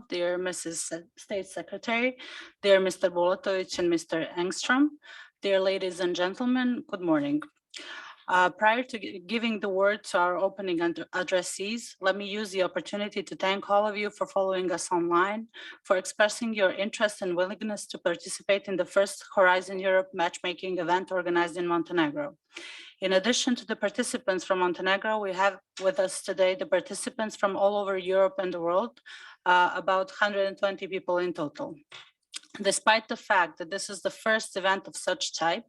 dear Mrs. State Secretary, dear Mr. Bulatovic and Mr. Engstrom, dear ladies and gentlemen, good morning. Prior to giving the word to our opening addressees, let me use the opportunity to thank all of you for following us online, for expressing your interest and willingness to participate in the first Horizon Europe matchmaking event organized in Montenegro. In addition to the participants from Montenegro, we have with us today the participants from all over Europe and the world, about 120 people in total. Despite the fact that this is the first event of such type,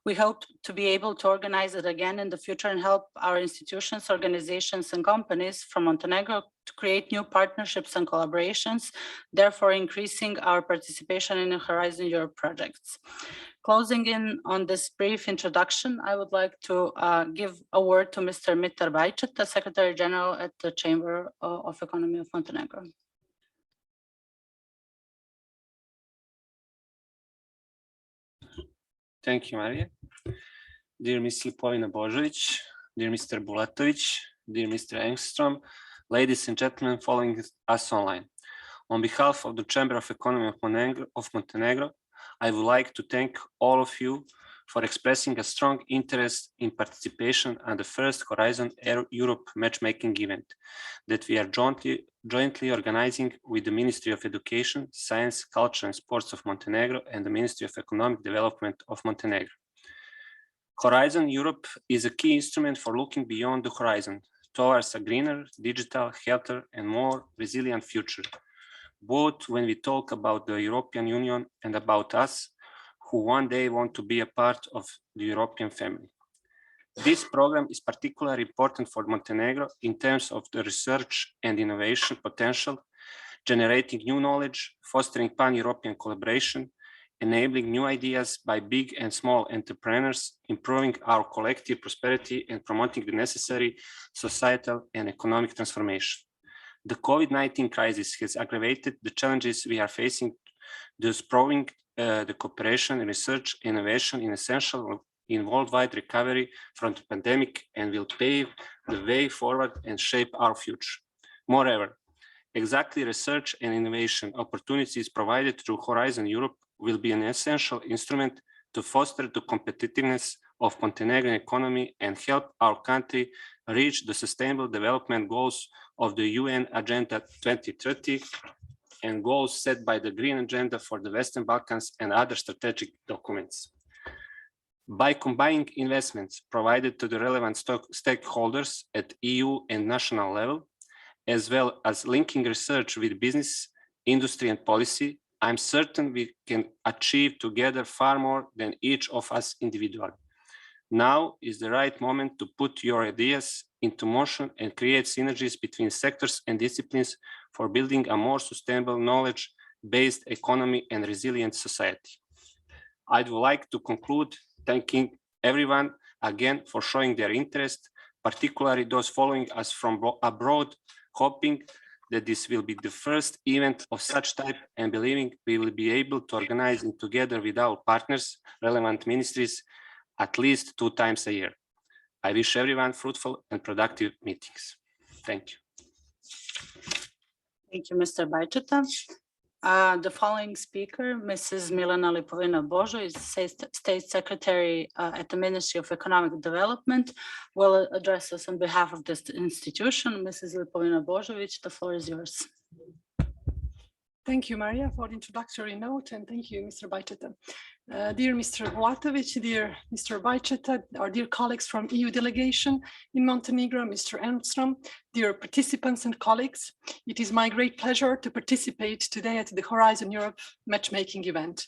we hope to be able to organize it again in the future and help our institutions, organizations, and companies from Montenegro to create new partnerships and collaborations, therefore increasing our participation in the Horizon Europe projects. Closing in on this brief introduction, I would like to give a word to Mr. Mitar Bajčeta, the Secretary General at the Chamber of Economy of Montenegro. Thank you, Maria. Dear Ms. Lipovina Božović, dear Mr. Bulatovic, dear Mr. Engstrom, ladies and gentlemen following us online. On behalf of the Chamber of Economy of Montenegro, I would like to thank all of you for expressing a strong interest in participation at the first Horizon Europe matchmaking event that we are jointly organizing with the Ministry of Education, Science, Culture and Sports of Montenegro and the Ministry of Economic Development of Montenegro. Horizon Europe is a key instrument for looking beyond the horizon towards a greener, digital, healthier and more resilient future, both when we talk about the European Union and about us, who one day want to be a part of the European family. This program is particularly important for Montenegro in terms of the research and innovation potential, generating new knowledge, fostering pan-European collaboration, enabling new ideas by big and small entrepreneurs, improving our collective prosperity and promoting the necessary societal and economic transformation. The COVID-19 crisis has aggravated the challenges we are facing, thus proving the cooperation and research innovation is essential in worldwide recovery from the pandemic and will pave the way forward and shape our future. Moreover, exactly research and innovation opportunities provided through Horizon Europe will be an essential instrument to foster the competitiveness of Montenegrin economy and help our country reach the sustainable development goals of the UN Agenda 2030 and goals set by the Green Agenda for the Western Balkans and other strategic documents. By combining investments provided to the relevant stakeholders at EU and national level, as well as linking research with business, industry and policy, I'm certain we can achieve together far more than each of us individually. Now is the right moment to put your ideas into motion and create synergies between sectors and disciplines for building a more sustainable knowledge-based economy and resilient society. I would like to conclude thanking everyone again for showing their interest, particularly those following us from abroad, hoping that this will be the first event of such type and believing we will be able to organize it together with our partners, relevant ministries, at least 2 times a year. I wish everyone fruitful and productive meetings. Thank you. Thank you, Mr. Bajčeta. The following speaker, Mrs. Milena Lipovina Božović, State Secretary at the Ministry of Economic Development, will address us on behalf of this institution. Mrs. Lipovina Božović, the floor is yours. Thank you, Maria, for the introductory note, and thank you, Mr. Bajčeta. Dear Mr. Bulatovic, dear Mr. Bajčeta, our dear colleagues from EU Delegation in Montenegro, Mr. Engstrom, dear participants and colleagues, it is my great pleasure to participate today at the Horizon Europe matchmaking event.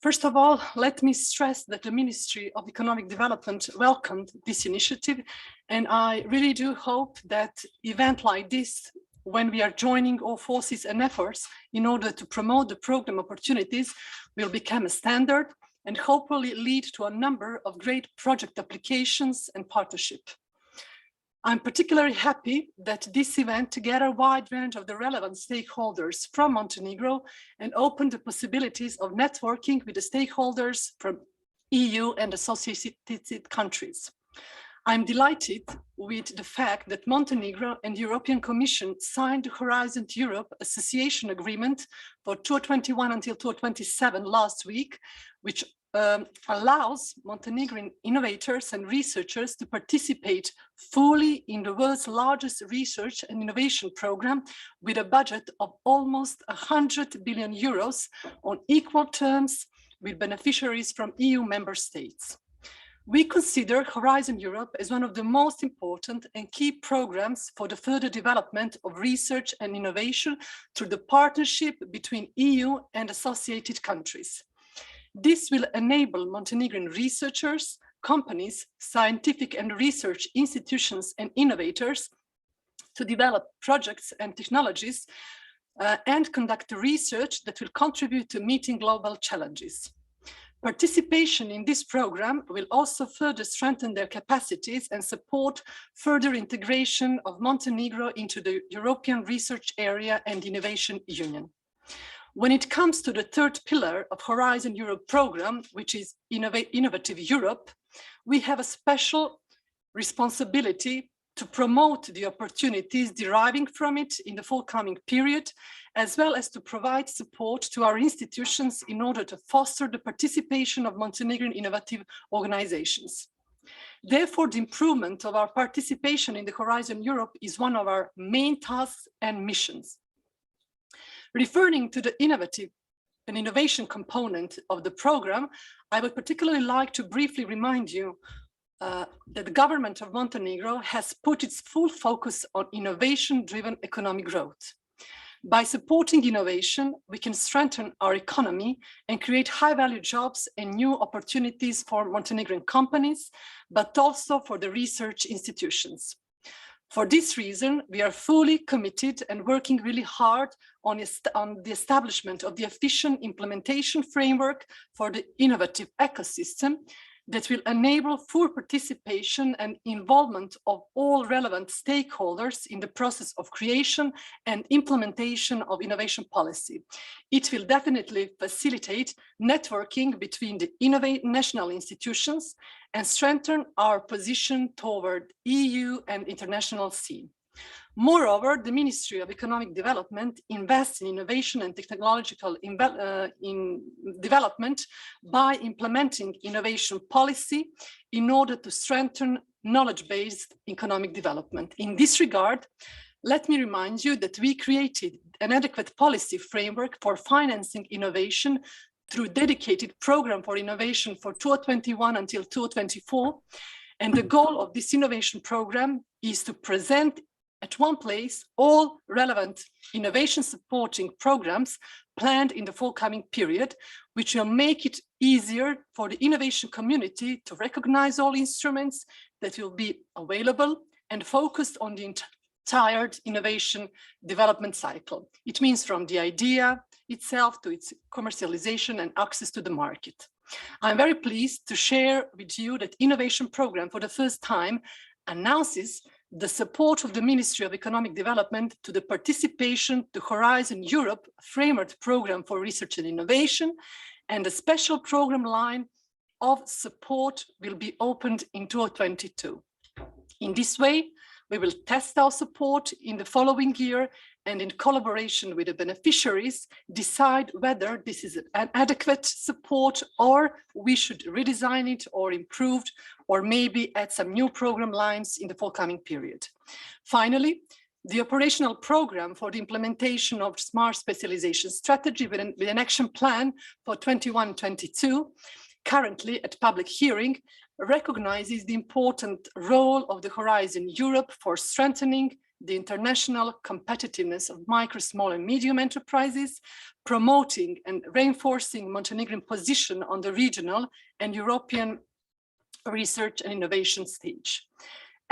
First of all, let me stress that the Ministry of Economic Development welcomed this initiative, and I really do hope that event like this, when we are joining all forces and efforts in order to promote the program opportunities, will become a standard and hopefully lead to a number of great project applications and partnership. I'm particularly happy that this event together a wide range of the relevant stakeholders from Montenegro and opened the possibilities of networking with the stakeholders from EU and associated countries. I'm delighted with the fact that Montenegro and the European Commission signed the Horizon Europe Association Agreement for 2021 until 2027 last week, which allows Montenegrin innovators and researchers to participate fully in the world's largest research and innovation program with a budget of almost 100 billion euros on equal terms with beneficiaries from EU member states. We consider Horizon Europe as one of the most important and key programs for the further development of research and innovation through the partnership between EU and associated countries. This will enable Montenegrin researchers, companies, scientific and research institutions and innovators to develop projects and technologies and conduct research that will contribute to meeting global challenges. Participation in this program will also further strengthen their capacities and support further integration of Montenegro into the European Research Area and Innovation Union. When it comes to the third pillar of Horizon Europe program, which is Innovative Europe, we have a special responsibility to promote the opportunities deriving from it in the forthcoming period, as well as to provide support to our institutions in order to foster the participation of Montenegrin innovative organizations. Therefore, the improvement of our participation in the Horizon Europe is one of our main tasks and missions. Referring to the innovative and innovation component of the program, I would particularly like to briefly remind you that the government of Montenegro has put its full focus on innovation-driven economic growth. By supporting innovation, we can strengthen our economy and create high-value jobs and new opportunities for Montenegrin companies, but also for the research institutions. For this reason, we are fully committed and working really hard on the establishment of the efficient implementation framework for the innovative ecosystem that will enable full participation and involvement of all relevant stakeholders in the process of creation and implementation of innovation policy. It will definitely facilitate networking between the national institutions and strengthen our position toward EU and international scene. Moreover, the Ministry of Economic Development invests in innovation and technological development by implementing innovation policy in order to strengthen knowledge-based economic development. In this regard, let me remind you that we created an adequate policy framework for financing innovation through a dedicated program for innovation for 2021 until 2024. And the goal of this innovation program is to present at one place all relevant innovation supporting programs planned in the forthcoming period, which will make it easier for the innovation community to recognize all instruments that will be available and focused on the entire innovation development cycle. It means from the idea itself to its commercialization and access to the market. I'm very pleased to share with you that innovation program for the first time announces the support of the Ministry of Economic Development to the participation to Horizon Europe framework program for research and innovation, and a special program line of support will be opened in 2022. In this way, we will test our support in the following year and in collaboration with the beneficiaries, decide whether this is an adequate support or we should redesign it or improve or maybe add some new program lines in the forthcoming period. Finally, the operational program for the implementation of smart specialization strategy with an action plan for 21-22, currently at public hearing, recognizes the important role of the Horizon Europe for strengthening the international competitiveness of micro, small and medium enterprises, promoting and reinforcing Montenegrin position on the regional and European research and innovation stage.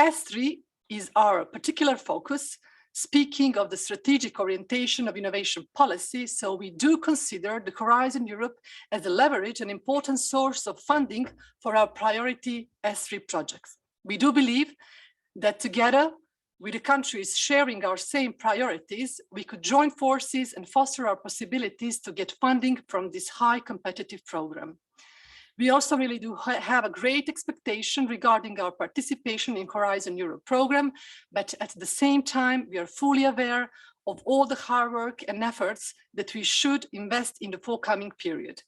S3 is our particular focus, speaking of the strategic orientation of innovation policy, so we do consider the Horizon Europe as a leverage and important source of funding for our priority S3 projects. We do believe that together with the countries sharing our same priorities, we could join forces and foster our possibilities to get funding from this high competitive program. We also really do have a great expectation regarding our participation in Horizon Europe program, but at the same time, we are fully aware of all the hard work and efforts that we should invest in the forthcoming period.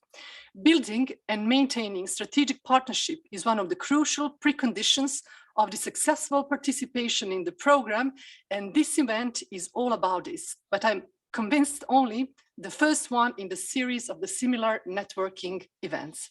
Building and maintaining strategic partnership is one of the crucial preconditions of the successful participation in the program, and this event is all about this. But I'm convinced only the first one in the series of the similar networking events.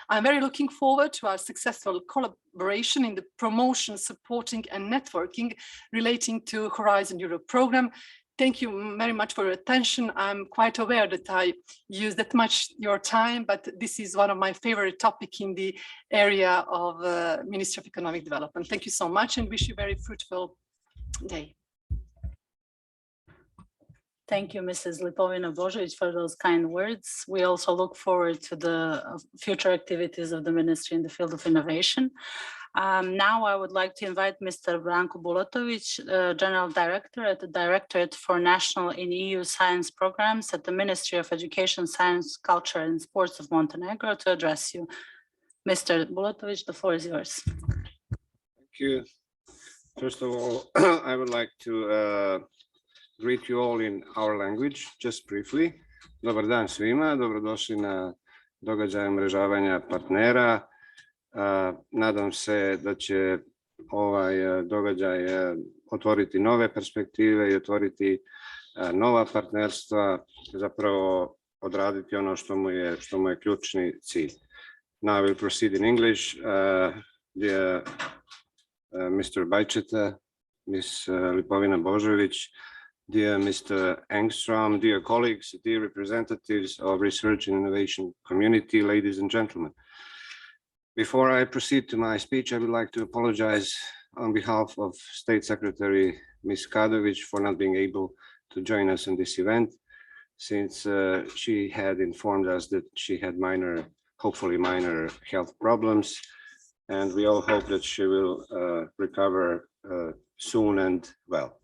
I'm very looking forward to our successful collaboration in the promotion, supporting and networking relating to Horizon Europe program. Thank you very much for your attention. I'm quite aware that I use that much your time, but this is one of my favorite topics in the area of Ministry of Economic Development. Thank you so much and wish you a very fruitful day. Thank you, Mrs. Lipovina-Božović, for those kind words. We also look forward to the future activities of the ministry in the field of innovation. Now I would like to invite Mr. Branko Bulatović, General Director at the Directorate for National and EU Science Programs at the Ministry of Education, Science, Culture and Sports of Montenegro to address you. Mr. Bulatović, the floor is yours. Thank you. First of all, I would like to greet you all in our language, just briefly. Dobar dan svima, dobrodošli na događaj umrežavanja partnera. Nadam se da će ovaj događaj otvoriti nove perspektive i otvoriti nova partnerstva, zapravo odraditi ono što mu je ključni cilj. Now I will proceed in English. Dear Mr. Bajčeta, Ms. Lipovina-Božović, dear Mr. Engstrom, dear colleagues, dear representatives of research and innovation community, ladies and gentlemen. Before I proceed to my speech, I would like to apologize on behalf of State Secretary Ms. Kadović for not being able to join us in this event, since she had informed us that she had hopefully minor health problems, and we all hope that she will recover soon and well.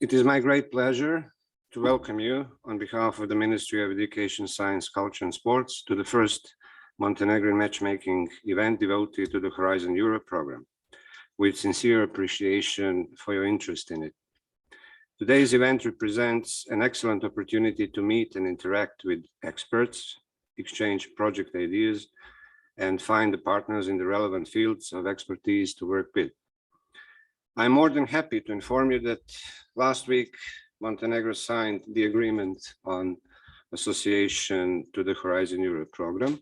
It is my great pleasure to welcome you on behalf of the Ministry of Education, Science, Culture and Sports to the first Montenegrin matchmaking event devoted to the Horizon Europe program, with sincere appreciation for your interest in it. Today's event represents an excellent opportunity to meet and interact with experts, exchange project ideas, and find the partners in the relevant fields of expertise to work with. I'm more than happy to inform you that last week, Montenegro signed the agreement on association to the Horizon Europe program,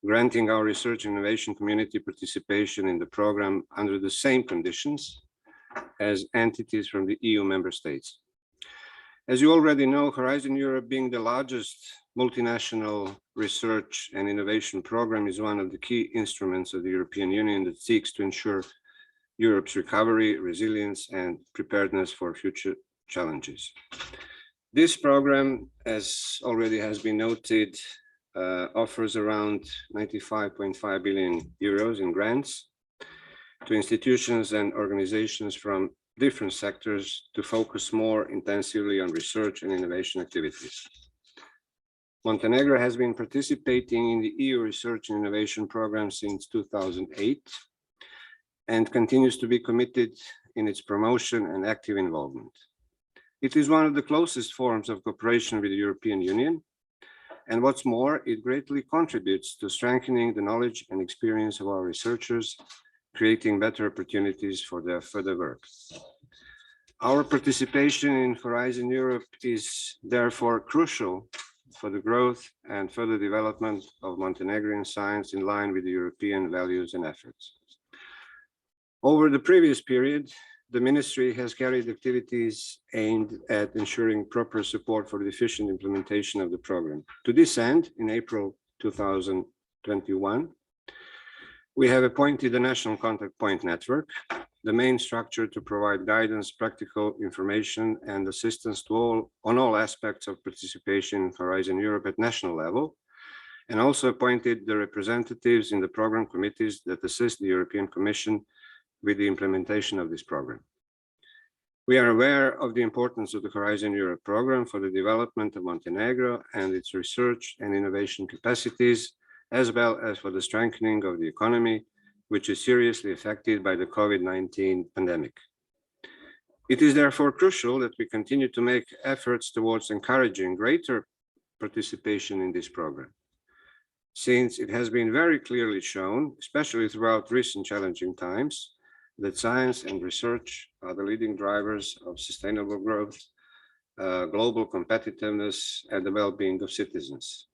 granting our research and innovation community participation in the program under the same conditions as entities from the EU member states. As you already know, Horizon Europe, being the largest multinational research and innovation program, is one of the key instruments of the European Union that seeks to ensure Europe's recovery, resilience, and preparedness for future challenges. This program, as already has been noted, offers around 95.5 billion euros in grants to institutions and organizations from different sectors to focus more intensively on research and innovation activities. Montenegro has been participating in the EU Research and Innovation Program since 2008 and continues to be committed in its promotion and active involvement. It is one of the closest forms of cooperation with the European Union, and what's more, it greatly contributes to strengthening the knowledge and experience of our researchers, creating better opportunities for their further work. Our participation in Horizon Europe is therefore crucial for the growth and further development of Montenegrin science in line with the European values and efforts. Over the previous period, the ministry has carried activities aimed at ensuring proper support for the efficient implementation of the program. To this end, in April 2021, we have appointed a National Contact Point Network, the main structure to provide guidance, practical information, and assistance to all aspects of participation in Horizon Europe at national level, and also appointed the representatives in the program committees that assist the European Commission with the implementation of this program. We are aware of the importance of the Horizon Europe program for the development of Montenegro and its research and innovation capacities, as well as for the strengthening of the economy, which is seriously affected by the COVID-19 pandemic. It is therefore crucial that we continue to make efforts towards encouraging greater participation in this program, since it has been very clearly shown, especially throughout recent challenging times, that science and research are the leading drivers of sustainable growth, global competitiveness, and the well-being of citizens.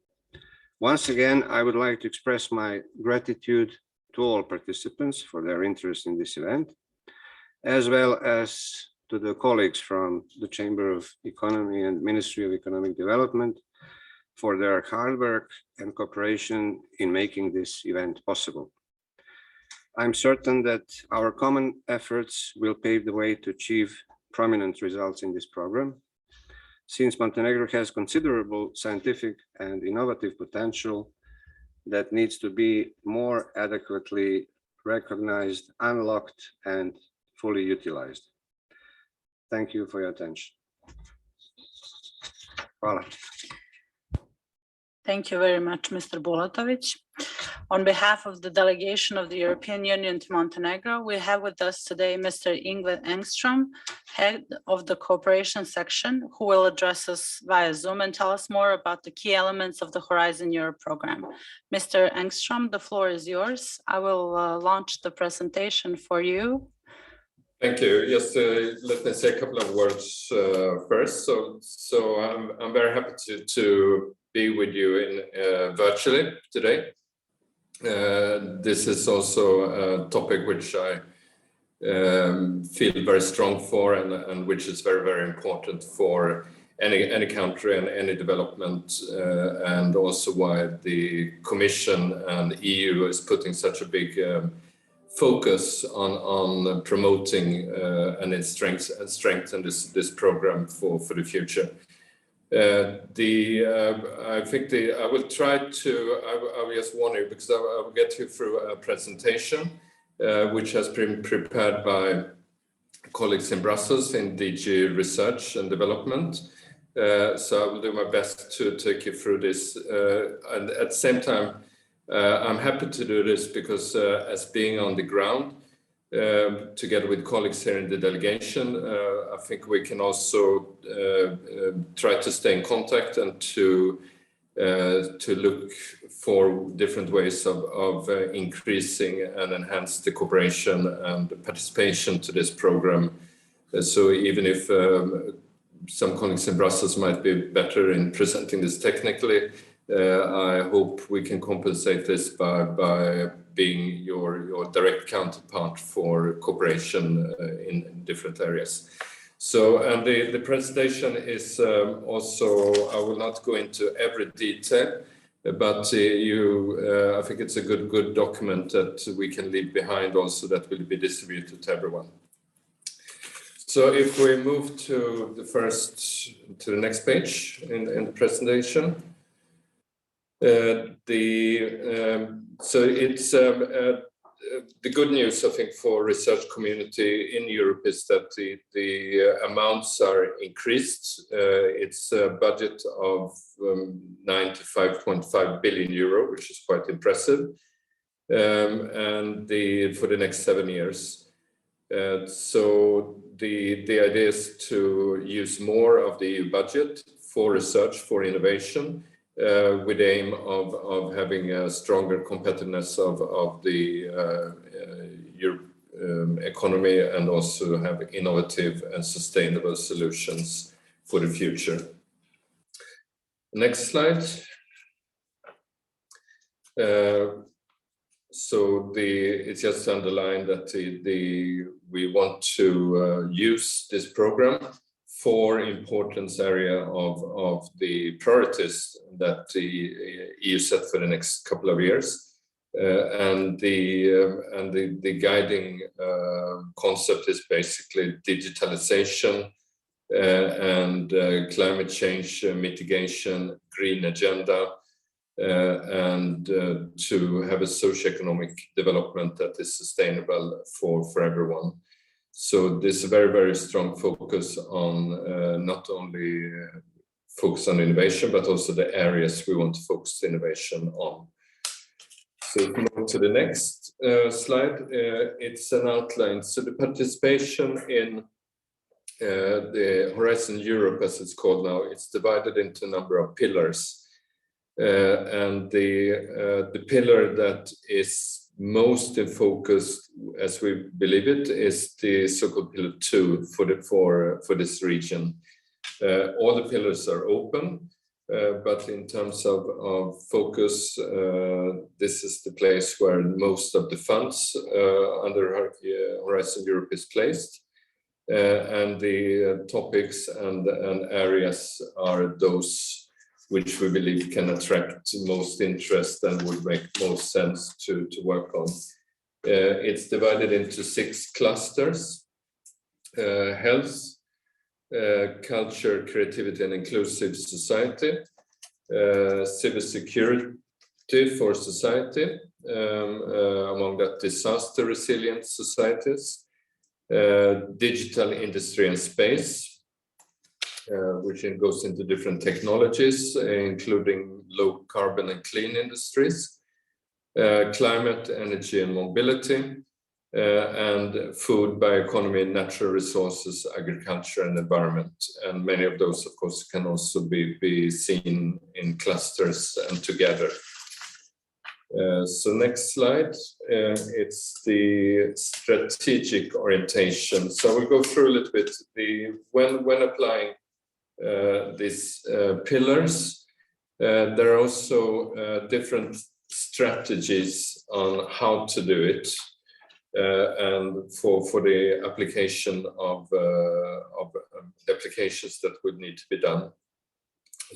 Once again, I would like to express my gratitude to all participants for their interest in this event, as well as to the colleagues from the Chamber of Economy and Ministry of Economic Development for their hard work and cooperation in making this event possible. I'm certain that our common efforts will pave the way to achieve prominent results in this program, since Montenegro has considerable scientific and innovative potential that needs to be more adequately recognized, unlocked, and fully utilized. Thank you for your attention. Hvala. Thank you very much, Mr. Bulatovic. On behalf of the delegation of the European Union to Montenegro, we have with us today Mr. Ingvar Engström, head of the cooperation section, who will address us via Zoom and tell us more about the key elements of the Horizon Europe program. Mr. Engström, the floor is yours. I will launch the presentation for you. Thank you. Just let me say a couple of words first. So I'm very happy to be with you in virtually today. This is also a topic which I feel very strong for, and which is very, very important for any country and any development, and also why the Commission and EU is putting such a big focus on promoting and strengthen this program for the future. I think I will try to, I will just warn you, because I will get you through a presentation which has been prepared by colleagues in Brussels in DG Research and Development. So I will do my best to take you through this. And at the same time, I'm happy to do this because as being on the ground, together with colleagues here in the delegation, I think we can also try to stay in contact and to look for different ways of increasing and enhance the cooperation and the participation to this program. So even if some colleagues in Brussels might be better in presenting this technically, I hope we can compensate this by being your direct counterpart for cooperation in different areas. So, and the presentation is also, I will not go into every detail, but I think it's a good document that we can leave behind also, that will be distributed to everyone. So if we move to the next page in the presentation. So it's the good news, I think, for research community in Europe is that the amounts are increased. It's a budget of 95.5 billion euro, which is quite impressive, and for the next 7 years. So the idea is to use more of the EU budget for research, for innovation, with the aim of having a stronger competitiveness of the economy, and also have innovative and sustainable solutions for the future. Next slide. So it's just underlined that we want to use this program for importance area of the priorities that the EU set for the next couple of years, and the guiding concept is basically digitalization and climate change mitigation, green agenda, and to have a socioeconomic development that is sustainable for everyone. So there's a very, very strong focus on not only focus on innovation, but also the areas we want to focus innovation on. So if we move to the next slide, it's an outline. So the participation in the Horizon Europe, as it's called now, it's divided into a number of pillars. And the pillar that is most in focus, as we believe it, is the so-called pillar 2 for this region. All the pillars are open, but in terms of focus, this is the place where most of the funds under Horizon Europe is placed. And the topics and areas are those which we believe can attract most interest and would make most sense to work on. It's divided into 6 clusters: health, culture, creativity and inclusive society, civil security for society, among that disaster resilient societies, digital industry and space, which goes into different technologies, including low carbon and clean industries, climate, energy and mobility, and food, bioeconomy, natural resources, agriculture and environment. And many of those, of course, can also be seen in clusters and together. So next slide, it's the strategic orientation. So we'll go through a little bit when applying these pillars. There are also different strategies on how to do it, and for the application of applications that would need to be done.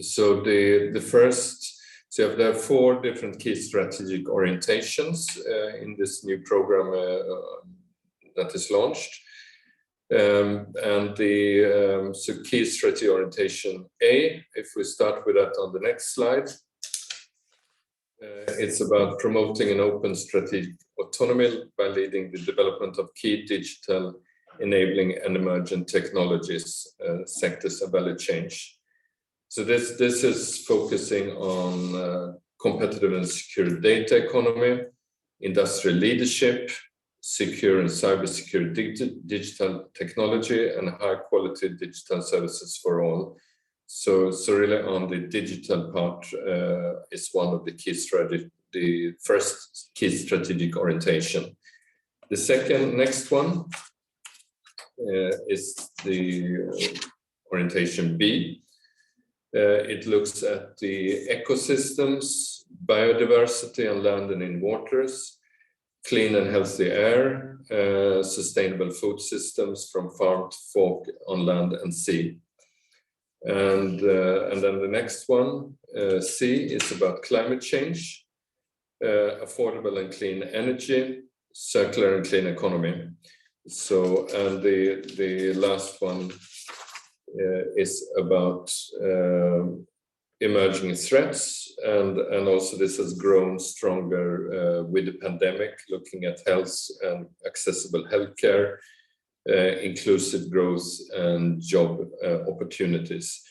So the first, so there are 4 different key strategic orientations in this new program that is launched. And the so key strategy orientation A, if we start with that on the next slide, it's about promoting an open strategic autonomy by leading the development of key digital enabling and emerging technologies, sectors of value change. So this is focusing on competitive and secure data economy, industrial leadership, secure and cybersecure digital technology, and high quality digital services for all. So really on the digital part is one of the key strategy, the first key strategic orientation. The next one is the orientation B. It looks at the ecosystems, biodiversity on land and in waters, clean and healthy air, sustainable food systems from farm to fork on land and sea. And then the next one, C, is about climate change, affordable and clean energy, circular and clean economy. So, and the last one is about emerging threats, and also this has grown stronger with the pandemic, looking at health and accessible healthcare, inclusive growth and job opportunities.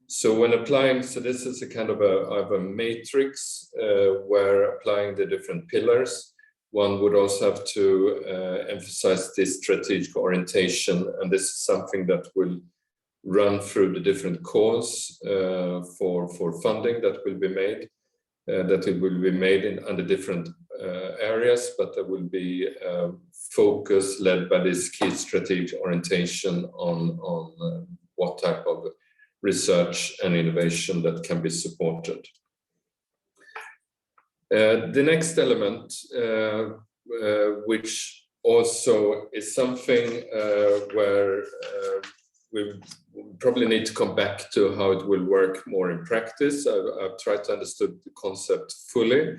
So when applying, so this is a kind of a matrix where applying the different pillars, one would also have to emphasize this strategic orientation, and this is something that will run through the different calls for funding that will be made, that it will be made under different areas, but there will be focus led by this key strategic orientation on what type of research and innovation that can be supported. The next element, which also is something where we probably need to come back to how it will work more in practice. I've tried to understand the concept fully,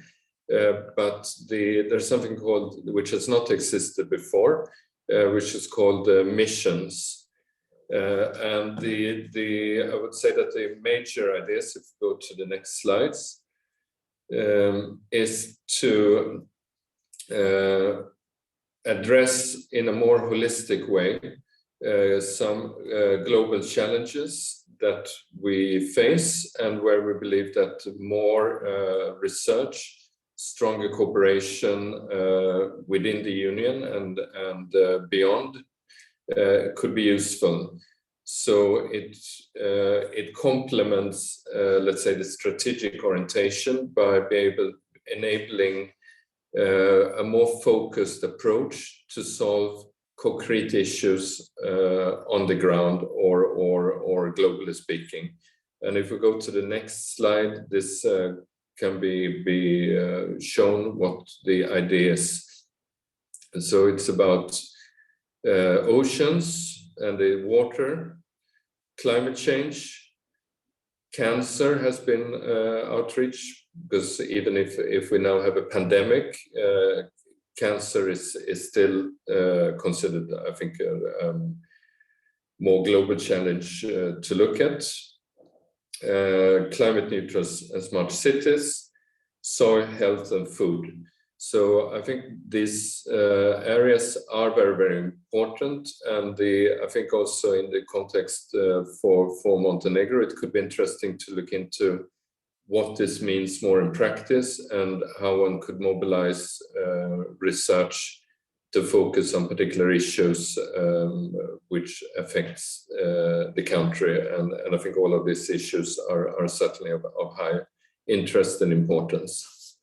but there's something called, which has not existed before, which is called missions. And I would say that the major ideas, if we go to the next slides, is to address in a more holistic way some global challenges that we face, and where we believe that more research, stronger cooperation within the Union and beyond could be useful. So it complements, let's say, the strategic orientation by enabling a more focused approach to solve concrete issues on the ground or globally speaking. And if we go to the next slide, this can be shown what the idea is. So it's about oceans and the water, climate change, cancer has been outreach, because even if we now have a pandemic, cancer is still considered, I think, a more global challenge to look at. Climate neutral and smart cities, soil health and food. So I think these areas are very, very important, and I think also in the context for Montenegro, it could be interesting to look into what this means more in practice and how one could mobilize research to focus on particular issues which affects the country. And I think all of these issues are certainly of high interest and importance.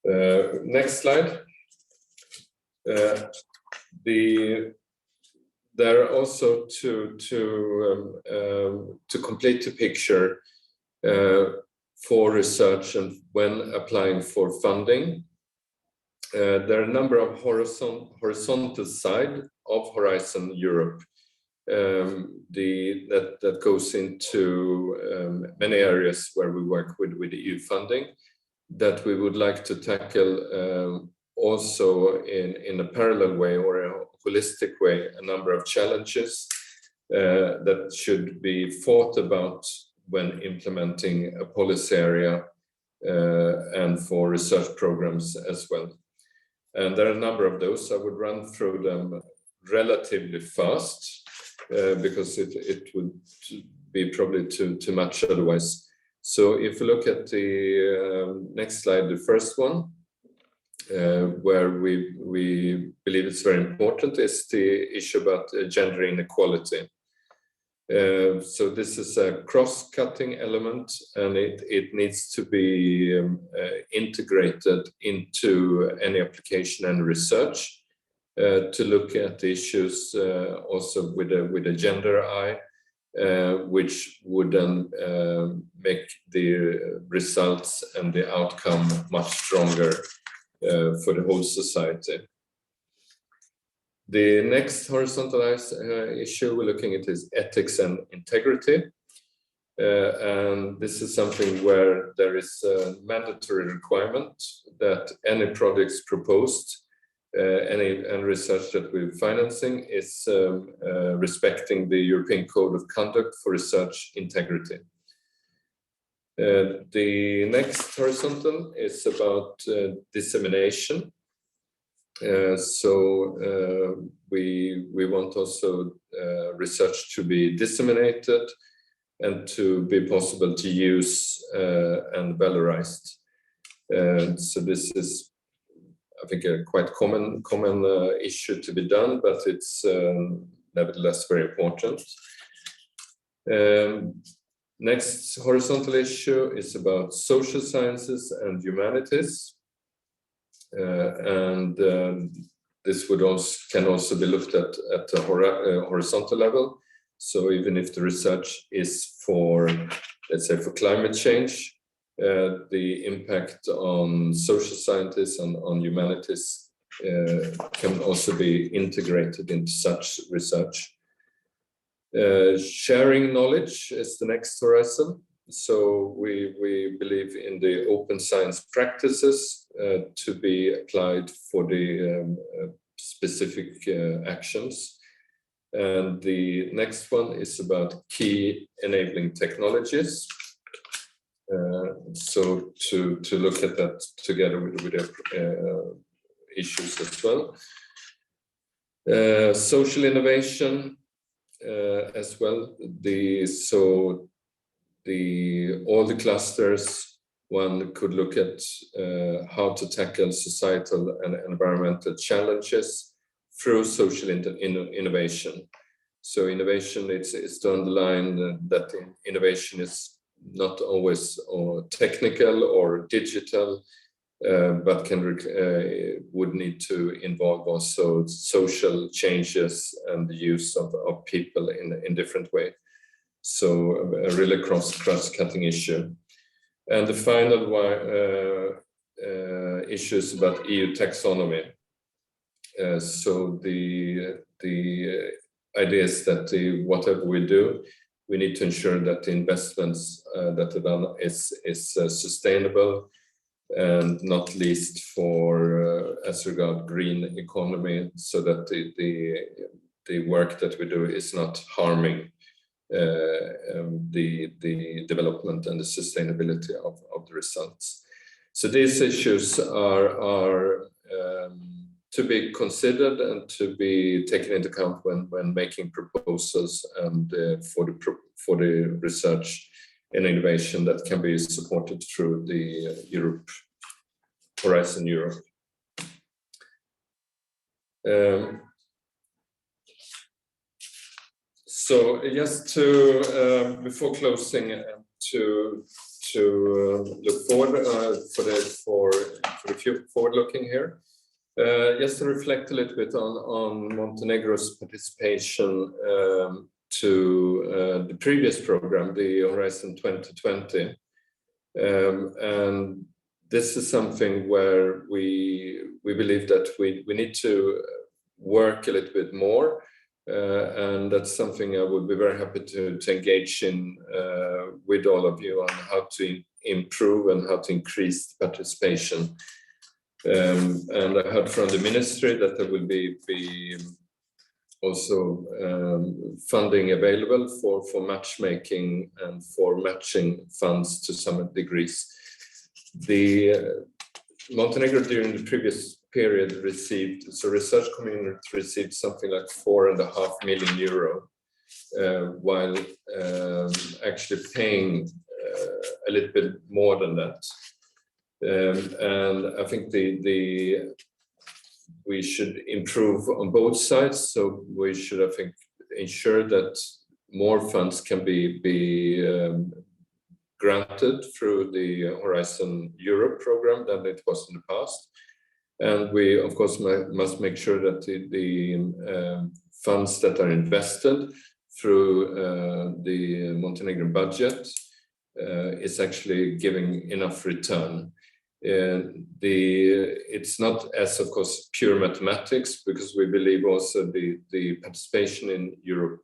Next slide. There are also to complete the picture for research and when applying for funding. There are a number of horizontal side of Horizon Europe that goes into many areas where we work with EU funding, that we would like to tackle also in a parallel way or a holistic way, a number of challenges that should be thought about when implementing a policy area and for research programs as well. And there are a number of those. I would run through them relatively fast because it would be probably too much otherwise. So if you look at the next slide, the first one, where we believe it's very important, is the issue about gender inequality. So this is a cross-cutting element, and it needs to be integrated into any application and research to look at the issues also with a gender eye, which would then make the results and the outcome much stronger for the whole society. The next horizontal issue we're looking at is ethics and integrity. And this is something where there is a mandatory requirement that any projects proposed, any research that we're financing is respecting the European Code of Conduct for Research Integrity. The next horizontal is about dissemination. So we want also research to be disseminated and to be possible to use and valorized. So this is, I think, a quite common issue to be done, but it's nevertheless very important. Next horizontal issue is about social sciences and humanities. And this can also be looked at a horizontal level. So even if the research is for, let's say, for climate change, the impact on social scientists and on humanities can also be integrated into such research. Sharing knowledge is the next horizon. So we believe in the open science practices to be applied for the specific actions. And the next one is about key enabling technologies. So to look at that together with issues as well. Social innovation as well. All the clusters, one could look at how to tackle societal and environmental challenges through social innovation. So innovation, it's to underline that innovation is not always technical or digital, but would need to involve also social changes and the use of people in different ways. So a really cross-cutting issue. And the final issue is about EU taxonomy. So the idea is that whatever we do, we need to ensure that the investments that are done is sustainable, and not least for as regard green economy, so that the work that we do is not harming the development and the sustainability of the results. So these issues are to be considered and to be taken into account when making proposals and for the research and innovation that can be supported through the Horizon Europe. So just to before closing, to look forward for the forward-looking here. Just to reflect a little bit on Montenegro's participation to the previous program, the Horizon 2020. And this is something where we believe that we need to work a little bit more. And that's something I would be very happy to engage in with all of you on how to improve and how to increase participation. And I heard from the ministry that there will be also funding available for matchmaking and for matching funds to some degrees. The Montenegro during the previous period received, so research community received something like €4.5 million, while actually paying a little bit more than that. And I think we should improve on both sides. So we should, I think, ensure that more funds can be granted through the Horizon Europe program than it was in the past. And we, of course, must make sure that the funds that are invested through the Montenegrin budget is actually giving enough return. It's not as, of course, pure mathematics, because we believe also the participation in Europe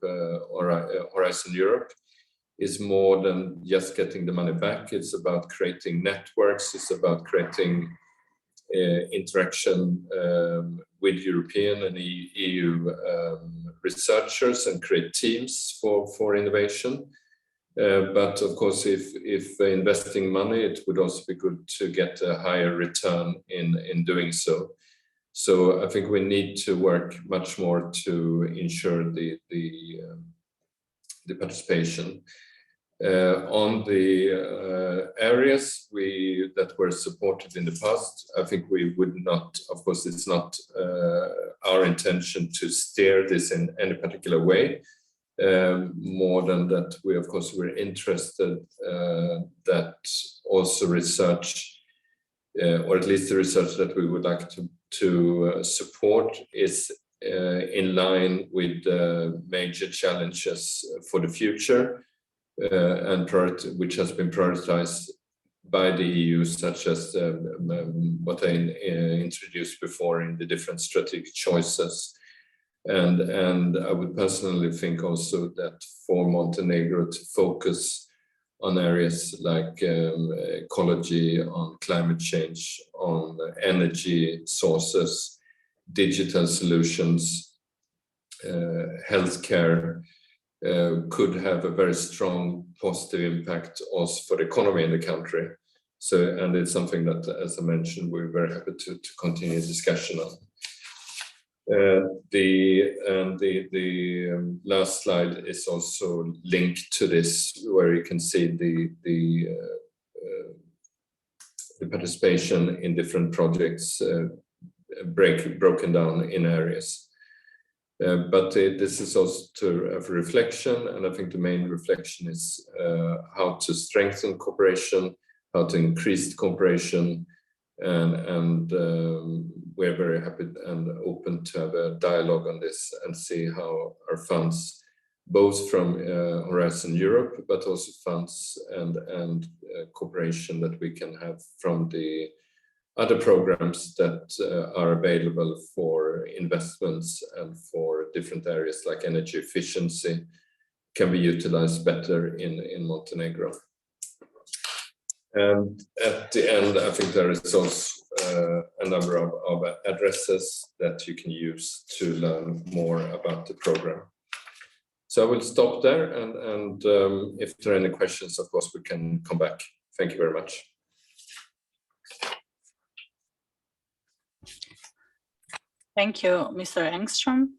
or Horizon Europe is more than just getting the money back. It's about creating networks. It's about creating interaction with European and EU researchers and create teams for innovation. But of course, if investing money, it would also be good to get a higher return in doing so. So I think we need to work much more to ensure the participation. On the areas that were supported in the past, I think we would not, of course, it's not our intention to steer this in any particular way. More than that, we, of course, we're interested that also research, or at least the research that we would like to support, is in line with the major challenges for the future, and which has been prioritized by the EU, such as what I introduced before in the different strategic choices. And I would personally think also that for Montenegro to focus on areas like ecology, on climate change, on energy sources, digital solutions, healthcare, could have a very strong positive impact also for the economy in the country. So, and it's something that, as I mentioned, we're very happy to continue discussion on. The last slide is also linked to this, where you can see the participation in different projects broken down in areas. But this is also a reflection, and I think the main reflection is how to strengthen cooperation, how to increase cooperation, and we're very happy and open to have a dialogue on this and see how our funds, both from Horizon Europe, but also funds and cooperation that we can have from the other programs that are available for investments and for different areas like energy efficiency, can be utilized better in Montenegro. And at the end, I think there is also a number of addresses that you can use to learn more about the program. So I will stop there, and if there are any questions, of course, we can come back. Thank you very much. Thank you, Mr. Engström.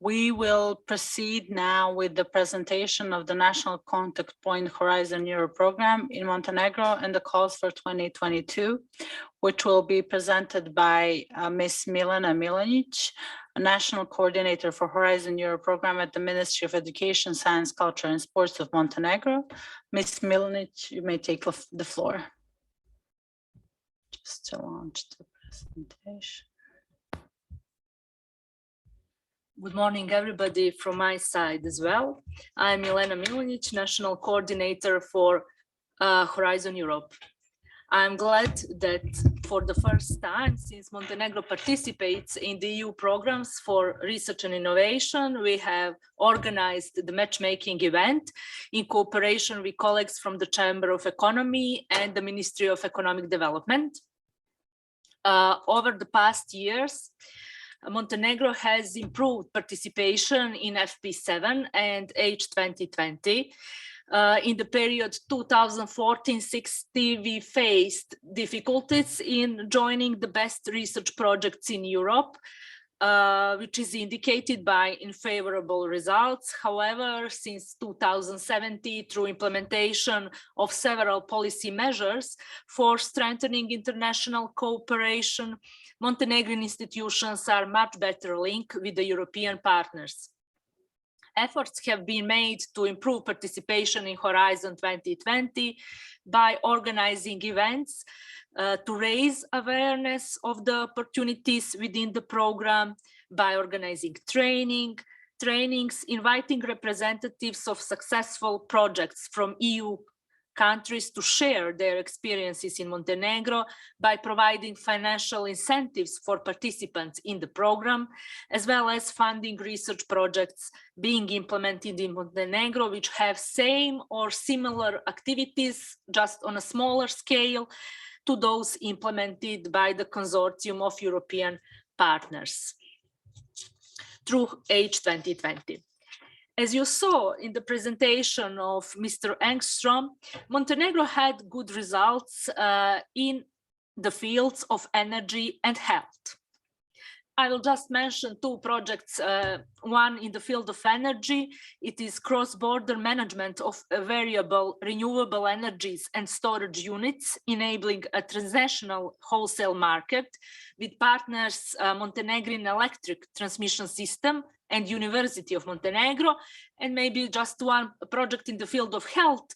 We will proceed now with the presentation of the National Contact Point Horizon Europe program in Montenegro and the calls for 2022, which will be presented by Ms. Milena Milanic, a National Coordinator for Horizon Europe program at the Ministry of Education, Science, Culture and Sports of Montenegro. Ms. Milanic, you may take the floor. Just to launch the presentation. Good morning, everybody, from my side as well. I'm Milena Milanic, National Coordinator for Horizon Europe. I'm glad that for the first time since Montenegro participates in the EU programs for research and innovation, we have organized the matchmaking event in cooperation with colleagues from the Chamber of Economy and the Ministry of Economic Development. Over the past years, Montenegro has improved participation in FP7 and H2020. In the period 2014-16, we faced difficulties in joining the best research projects in Europe, which is indicated by unfavorable results. However, since 2017, through implementation of several policy measures for strengthening international cooperation, Montenegrin institutions are much better linked with the European partners. Efforts have been made to improve participation in Horizon 2020 by organizing events to raise awareness of the opportunities within the program, by organizing trainings, inviting representatives of successful projects from EU countries to share their experiences in Montenegro, by providing financial incentives for participants in the program, as well as funding research projects being implemented in Montenegro, which have same or similar activities, just on a smaller scale, to those implemented by the consortium of European partners through H2020. As you saw in the presentation of Mr. Engström, Montenegro had good results in the fields of energy and health. I will just mention two projects, one in the field of energy. It is cross-border management of variable renewable energies and storage units, enabling a transnational wholesale market with partners Montenegrin Electric Transmission System and University of Montenegro, and maybe just one project in the field of health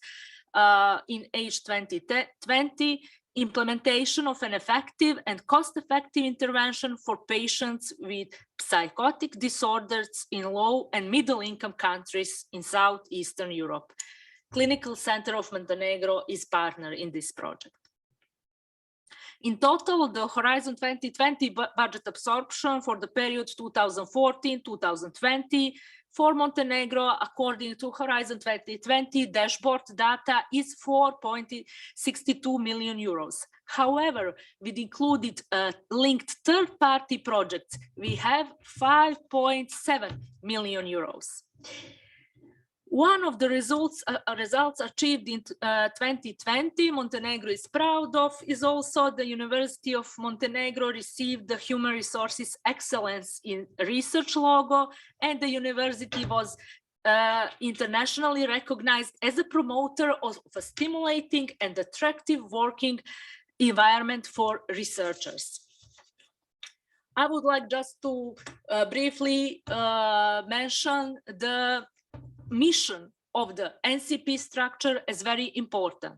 in H2020, implementation of an effective and cost-effective intervention for patients with psychotic disorders in low and middle-income countries in Southeastern Europe. Clinical Center of Montenegro is partner in this project. In total, the Horizon 2020 budget absorption for the period 2014-2020 for Montenegro, according to Horizon 2020 dashboard data, is 4.62 million euros. However, with included linked third-party projects, we have 5.7 million euros. One of the results achieved in 2020, Montenegro is proud of, is also the University of Montenegro received the Human Resources Excellence in Research logo, and the university was internationally recognized as a promoter of a stimulating and attractive working environment for researchers. I would like just to briefly mention the mission of the NCP structure as very important.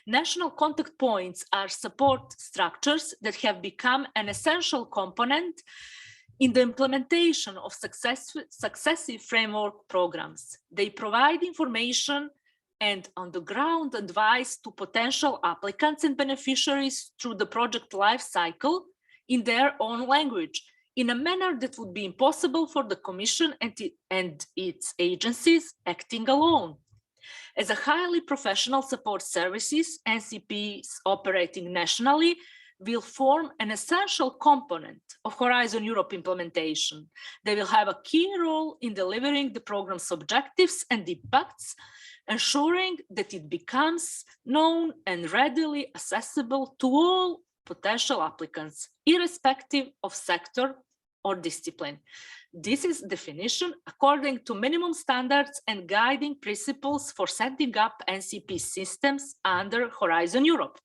National contact points are support structures that have become an essential component in the implementation of successive framework programs. They provide information and on-the-ground advice to potential applicants and beneficiaries through the project life cycle in their own language, in a manner that would be impossible for the Commission and its agencies acting alone. As a highly professional support services, NCPs operating nationally will form an essential component of Horizon Europe implementation. They will have a key role in delivering the program's objectives and impacts, ensuring that it becomes known and readily accessible to all potential applicants, irrespective of sector or discipline. This is definition according to minimum standards and guiding principles for setting up NCP systems under Horizon Europe.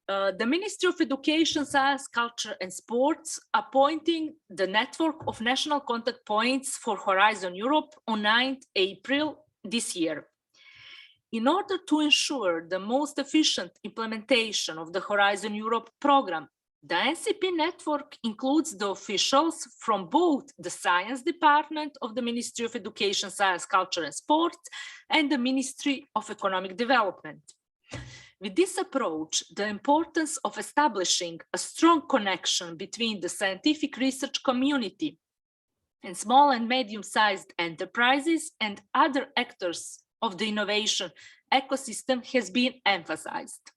The Ministry of Education, Science, Culture and Sports appointing the network of national contact points for Horizon Europe on 9th April this year. In order to ensure the most efficient implementation of the Horizon Europe program, the NCP network includes the officials from both the Science Department of the Ministry of Education, Science, Culture and Sport and the Ministry of Economic Development. With this approach, the importance of establishing a strong connection between the scientific research community and small and medium-sized enterprises and other actors of the innovation ecosystem has been emphasized.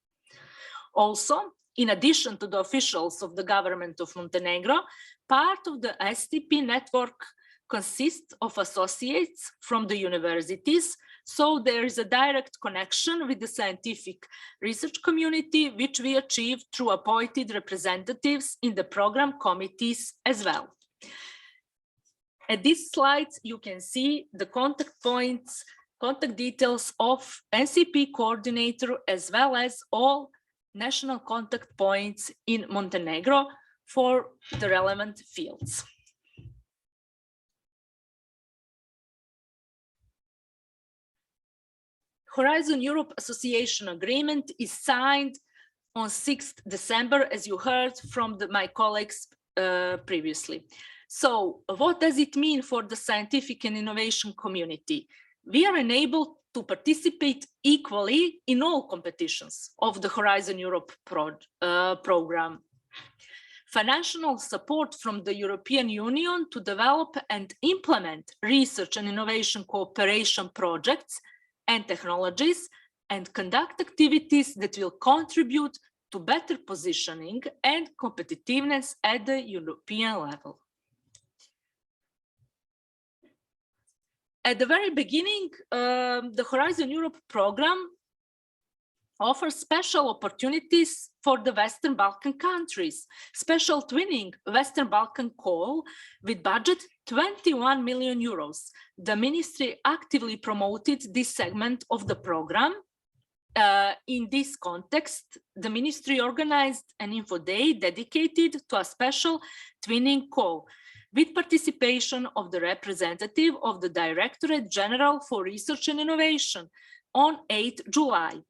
Also, in addition to the officials of the government of Montenegro, part of the STP network consists of associates from the universities, so there is a direct connection with the scientific research community, which we achieve through appointed representatives in the program committees as well. At these slides, you can see the contact points, contact details of NCP coordinator, as well as all national contact points in Montenegro for the relevant fields. Horizon Europe Association Agreement is signed on 6th December, as you heard from my colleagues previously. So what does it mean for the scientific and innovation community? We are enabled to participate equally in all competitions of the Horizon Europe program. Financial support from the European Union to develop and implement research and innovation cooperation projects and technologies and conduct activities that will contribute to better positioning and competitiveness at the European level. At the very beginning, the Horizon Europe program offers special opportunities for the Western Balkan countries, special twinning Western Balkan call with budget 21 million euros. The ministry actively promoted this segment of the program. In this context, the ministry organized an info day dedicated to a special twinning call with participation of the representative of the Directorate General for Research and Innovation on 8th July.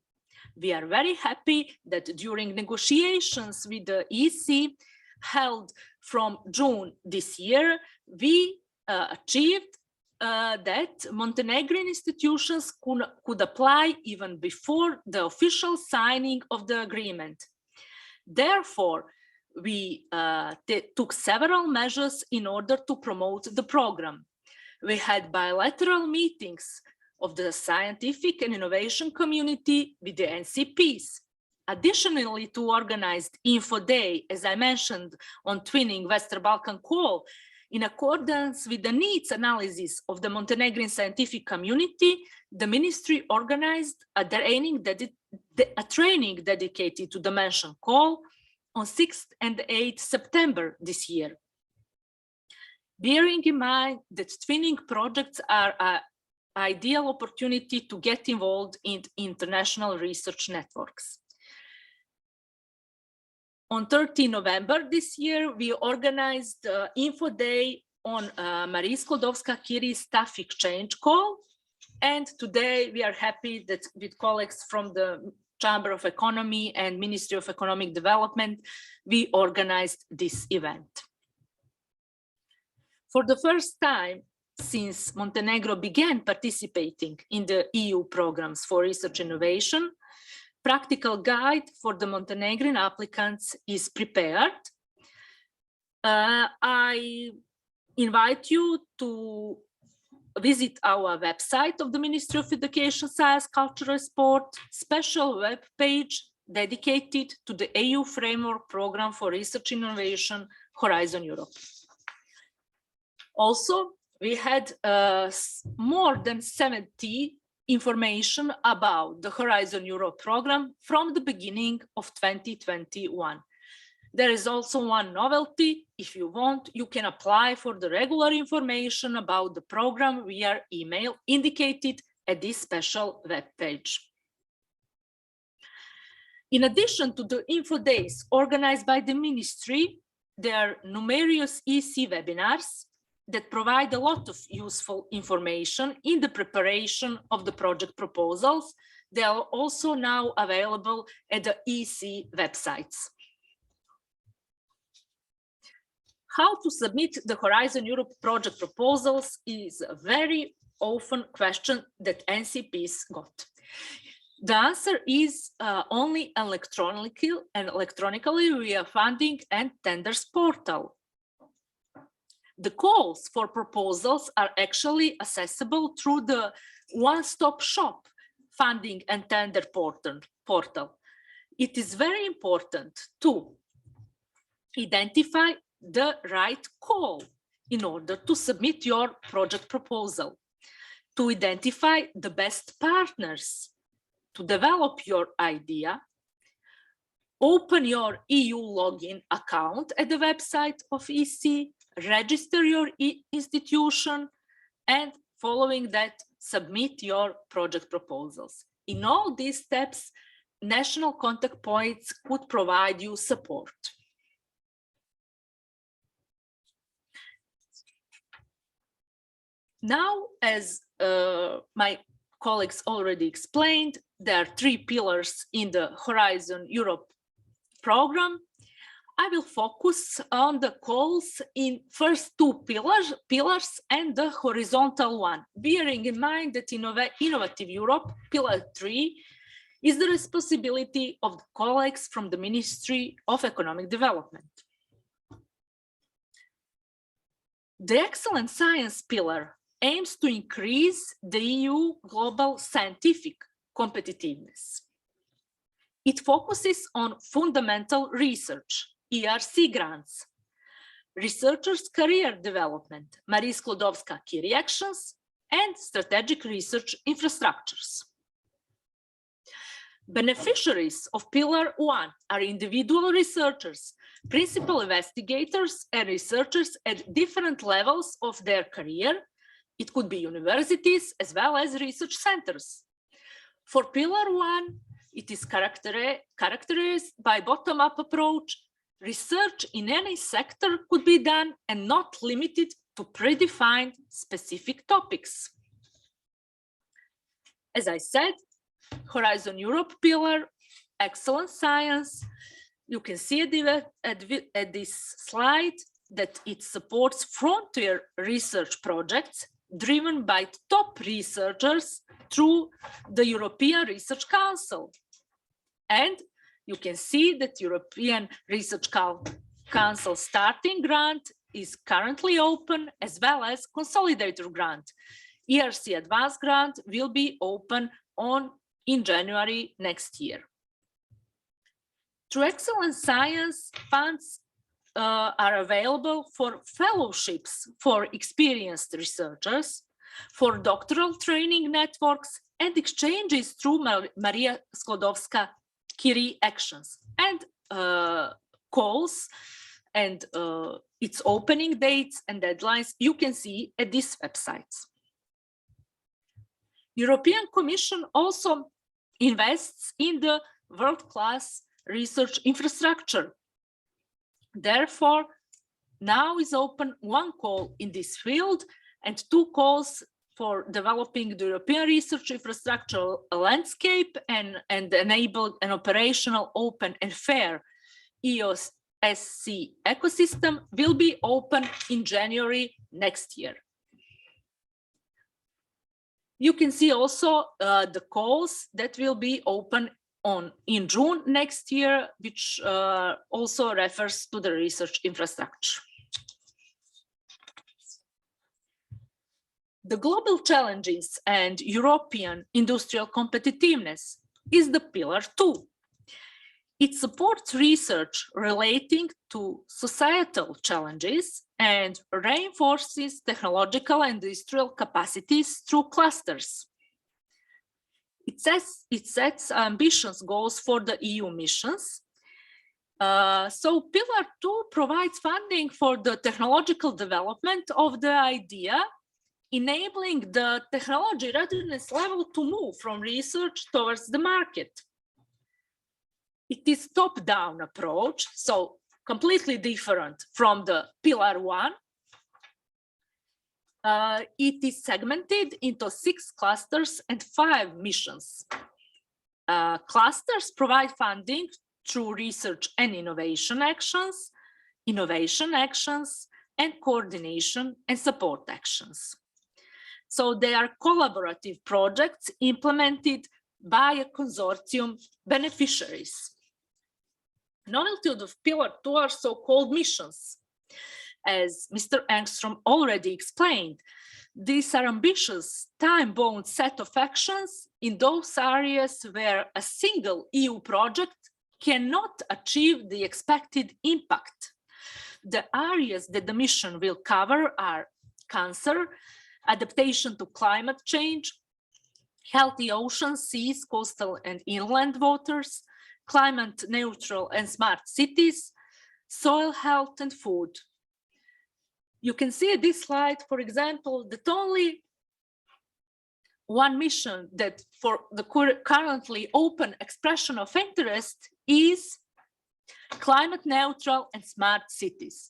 We are very happy that during negotiations with the EC held from June this year, we achieved that Montenegrin institutions could apply even before the official signing of the agreement. Therefore, we took several measures in order to promote the program. We had bilateral meetings of the scientific and innovation community with the NCPs. Additionally, to organized Info Day, as I mentioned, on twinning Western Balkan call, In accordance with the needs analysis of the Montenegrin scientific community, the ministry organized a training dedicated to the mentioned call on 6th and 8th September this year. Bearing in mind that twinning projects are an ideal opportunity to get involved in international research networks. On 13 November this year, we organized Info Day on Marie Sklodowska-Curie staff exchange call. And today we are happy that with colleagues from the Chamber of Economy and Ministry of Economic Development, we organized this event. For the first time since Montenegro began participating in the EU programs for research innovation, practical guide for the Montenegrin applicants is prepared. I invite you to visit our website of the Ministry of Education, Science, Culture and Sport, special web page dedicated to the EU Framework Program for Research Innovation, Horizon Europe. Also, we had more than 70 information about the Horizon Europe program from the beginning of 2021. There is also one novelty. If you want, you can apply for the regular information about the program via email indicated at this special web page. In addition to the info days organized by the ministry, there are numerous EC webinars that provide a lot of useful information in the preparation of the project proposals. They are also now available at the EC websites. How to submit the Horizon Europe project proposals is a very often question that NCPs got. The answer is only electronically via funding and tenders portal. The calls for proposals are actually accessible through the one-stop shop funding and tender portal. It is very important to identify the right call in order to submit your project proposal, to identify the best partners, to develop your idea, open your EU login account at the website of EC, register your institution, and following that, submit your project proposals. In all these steps, national contact points could provide you support. Now, as my colleagues already explained, there are 3 pillars in the Horizon Europe program. I will focus on the calls in first 2 pillars and the horizontal one, bearing in mind that Innovative Europe, pillar 3, is the responsibility of the colleagues from the Ministry of Economic Development. The Excellent Science pillar aims to increase the EU global scientific competitiveness. It focuses on fundamental research, ERC grants, researchers' career development, Marie Sklodowska-Curie actions, and strategic research infrastructures. Beneficiaries of Pillar 1 are individual researchers, principal investigators, and researchers at different levels of their career. It could be universities as well as research centers. For Pillar 1, it is characterized by bottom-up approach. Research in any sector could be done and not limited to predefined specific topics. As I said, Horizon Europe pillar, excellent science. You can see at this slide that it supports frontier research projects driven by top researchers through the European Research Council. And you can see that European Research Council starting grant is currently open, as well as consolidator grant. ERC advanced grant will be open in January next year. Through Excellent Science, funds are available for fellowships for experienced researchers, for doctoral training networks, and exchanges through Maria Sklodowska-Curie actions, and calls and its opening dates and deadlines you can see at these websites. European Commission also invests in the world-class research infrastructure. Therefore, now is open one call in this field and 2 calls for developing the European research infrastructure landscape and enable an operational, open and fair EOSC ecosystem will be open in January next year. You can see also the calls that will be open in June next year, which also refers to the research infrastructure. The global challenges and European industrial competitiveness is the pillar 2. It supports research relating to societal challenges and reinforces technological and industrial capacities through clusters. It sets ambitious goals for the EU missions. So Pillar 2 provides funding for the technological development of the idea, enabling the technology readiness level to move from research towards the market. It is top-down approach, so completely different from the Pillar 1. It is segmented into 6 clusters and 5 missions. Clusters provide funding through research and innovation actions, and coordination and support actions. So they are collaborative projects implemented by a consortium beneficiaries. Novelty of Pillar 2 are so-called missions. As Mr. Engström already explained, these are ambitious, time-bound set of actions in those areas where a single EU project cannot achieve the expected impact. The areas that the mission will cover are cancer, adaptation to climate change, healthy oceans, seas, coastal and inland waters, climate neutral and smart cities, soil health and food. You can see this slide, for example, that only one mission that for the currently open expression of interest is climate neutral and smart cities.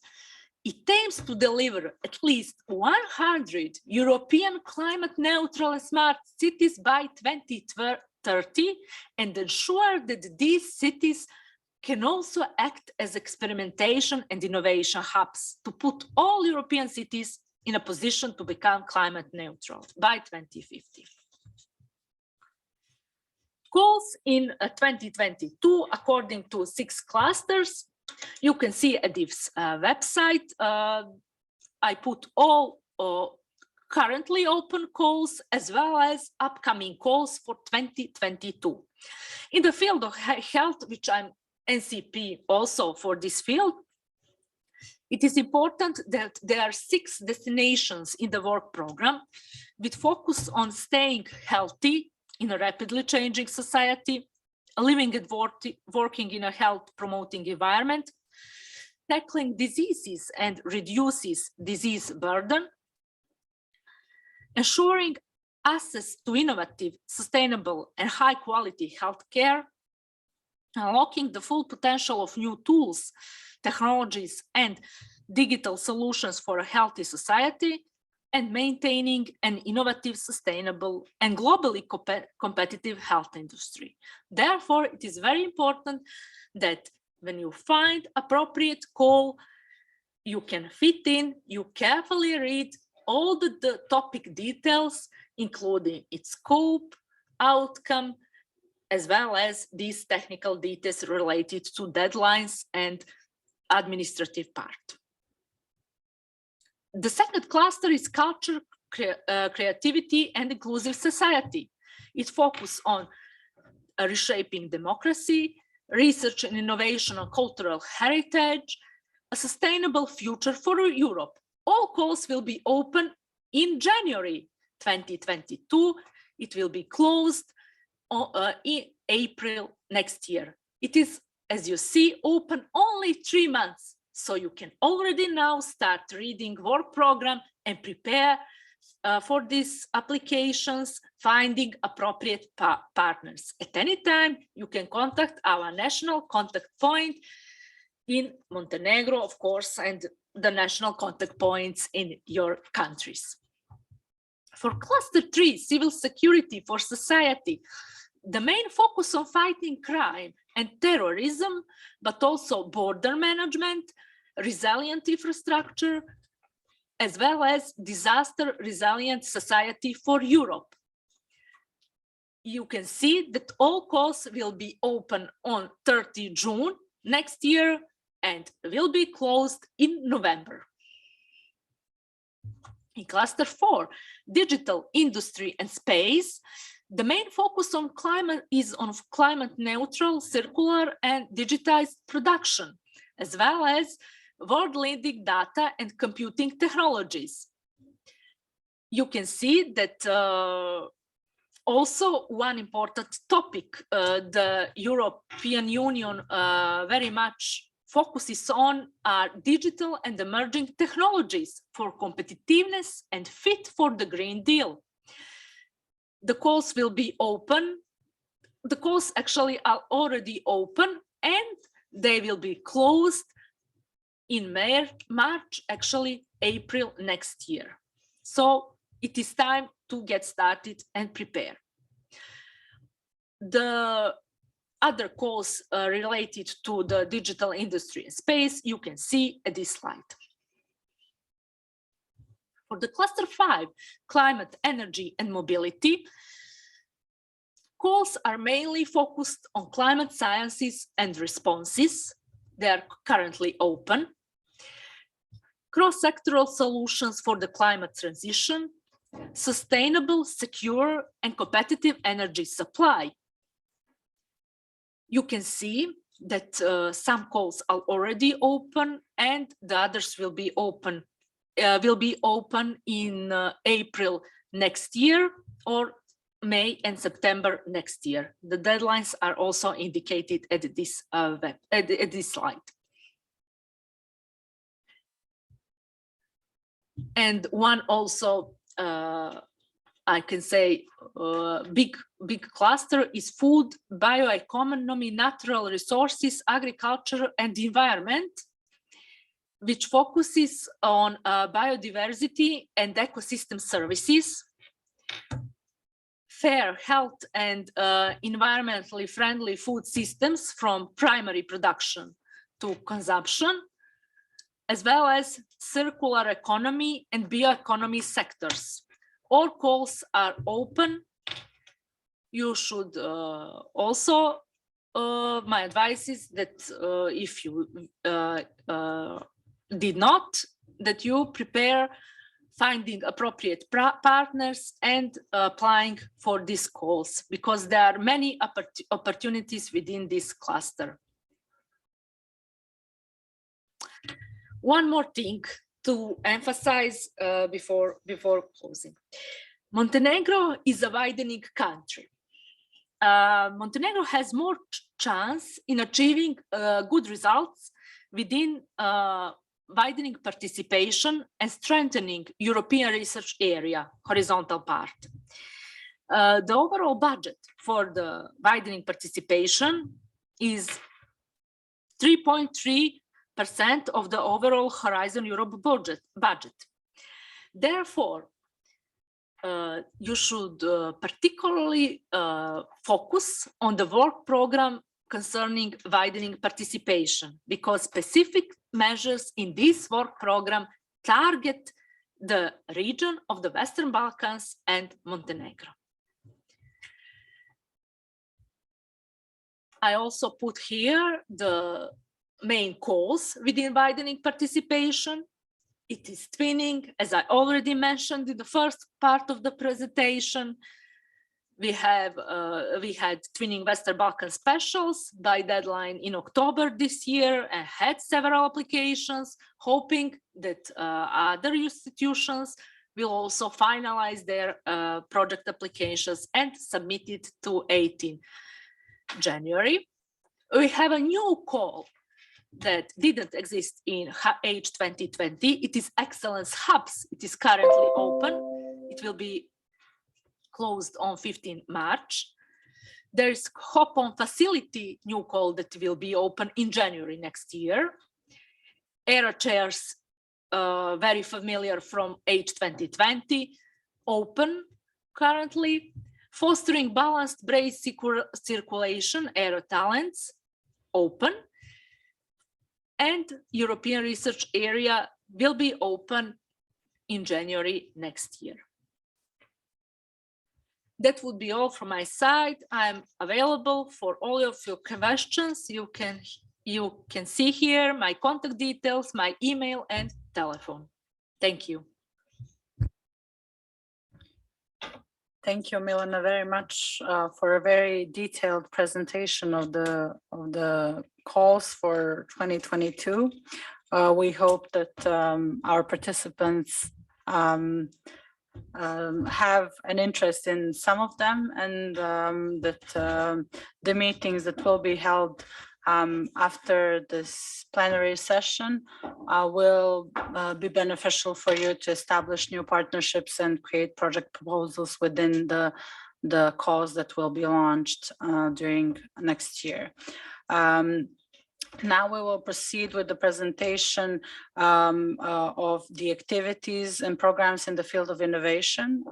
It aims to deliver at least 100 European climate neutral and smart cities by 2030 and ensure that these cities can also act as experimentation and innovation hubs to put all European cities in a position to become climate neutral by 2050. Goals in 2022, according to 6 clusters, you can see at this website. I put all currently open calls as well as upcoming calls for 2022. In the field of health, which I'm NCP also for this field, it is important that there are 6 destinations in the work program with focus on staying healthy in a rapidly changing society, living and working in a health promoting environment, tackling diseases and reduces disease burden, ensuring access to innovative, sustainable and high quality healthcare, unlocking the full potential of new tools, technologies and digital solutions for a healthy society, and maintaining an innovative, sustainable and globally competitive health industry. Therefore, it is very important that when you find appropriate call, you can fit in, you carefully read all the topic details, including its scope, outcome, as well as these technical details related to deadlines and administrative part. The second cluster is culture, creativity and inclusive society. It focuses on reshaping democracy, research and innovation on cultural heritage, a sustainable future for Europe. All calls will be open in January 2022. It will be closed in April next year. It is, as you see, open only 3 months. So you can already now start reading work program and prepare for these applications, finding appropriate partners. At any time, you can contact our national contact point in Montenegro, of course, and the national contact points in your countries. For cluster 3, civil security for society, the main focus on fighting crime and terrorism, but also border management, resilient infrastructure, as well as disaster resilient society for Europe. You can see that all calls will be open on 30 June next year and will be closed in November. In cluster 4, digital industry and space, the main focus on climate is on climate neutral, circular and digitized production, as well as world-leading data and computing technologies. You can see that also one important topic the European Union very much focuses on are digital and emerging technologies for competitiveness and fit for the Green Deal. The calls will be open. The calls actually are already open and they will be closed in March, actually April next year. So it is time to get started and prepare. The other calls related to the digital industry and space, you can see at this slide. For the cluster 5, climate, energy and mobility, calls are mainly focused on climate sciences and responses. They are currently open. Cross-sectoral solutions for the climate transition, sustainable, secure, and competitive energy supply. You can see that some calls are already open and the others will be open in April next year or May and September next year. The deadlines are also indicated at this slide. And one also, I can say, big cluster is food, bioeconomy, natural resources, agriculture, and environment, which focuses on biodiversity and ecosystem services, fair, health, and environmentally friendly food systems from primary production to consumption, as well as circular economy and bioeconomy sectors. All calls are open. You should also, my advice is that if you did not, that you prepare finding appropriate partners and applying for these calls, because there are many opportunities within this cluster. One more thing to emphasize before closing. Montenegro is a widening country. Montenegro has more chance in achieving good results within widening participation and strengthening European research area, horizontal part. The overall budget for the widening participation is 3.3% of the overall Horizon Europe budget. Therefore, you should particularly focus on the work program concerning widening participation, because specific measures in this work program target the region of the Western Balkans and Montenegro. I also put here the main calls within widening participation. It is twinning, as I already mentioned in the first part of the presentation, we had Twinning Western Balkan Specials by deadline in October this year and had several applications, hoping that other institutions will also finalize their project applications and submit it to 18 January. We have a new call that didn't exist in H 2020. It is Excellence Hubs. It is currently open. It will be closed on 15 March. There is Hop On Facility new call that will be open in January next year. Era chairs, very familiar from H 2020, open currently. Fostering balanced brain circulation, Era Talents, open. And European Research Area will be open in January next year. That would be all from my side. I'm available for all of your questions. You can see here my contact details, my email and telephone. Thank you. Thank you, Milena, very much for a very detailed presentation of the calls for 2022. We hope that our participants have an interest in some of them, and that the meetings that will be held after this plenary session will be beneficial for you to establish new partnerships and create project proposals within the calls that will be launched during next year. Now we will proceed with the presentation of the activities and programs in the field of innovation.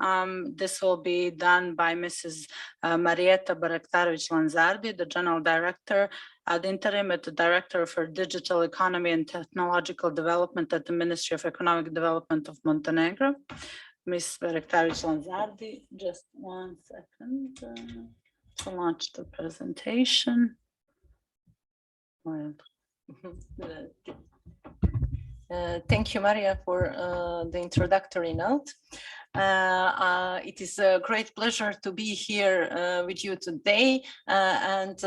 This will be done by Mrs. Marietta Baraktarovic-Lanzardi, the General Director ad interim at the Director for Digital Economy and Technological Development at the Ministry of Economic Development of Montenegro. Ms. Baraktarovic-Lanzardi, just 1 second to launch the presentation. Thank you, Maria, for the introductory note. It is a great pleasure to be here with you today, and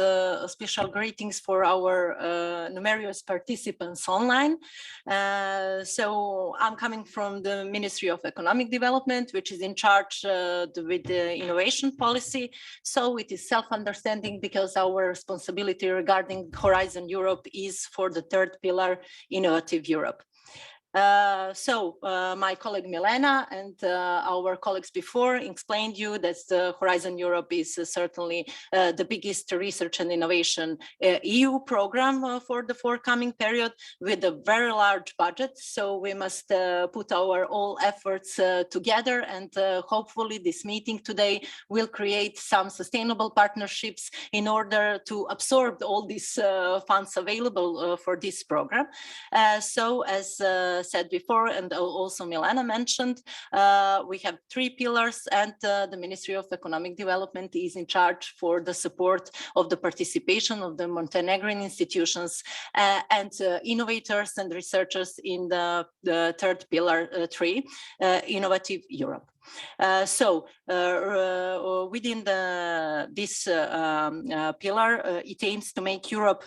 special greetings for our numerous participants online. So I'm coming from the Ministry of Economic Development, which is in charge with the innovation policy. So it is self-understanding because our responsibility regarding Horizon Europe is for the third pillar, Innovative Europe. My colleague Milena and our colleagues before explained you that the Horizon Europe is certainly the biggest research and innovation EU program for the forthcoming period with a very large budget. So we must put our all efforts together, and hopefully this meeting today will create some sustainable partnerships in order to absorb all these funds available for this program. So as said before, and also Milena mentioned, we have 3 pillars, and the Ministry of Economic Development is in charge for the support of the participation of the Montenegrin institutions and innovators and researchers in the third pillar 3, Innovative Europe. Within this pillar, it aims to make Europe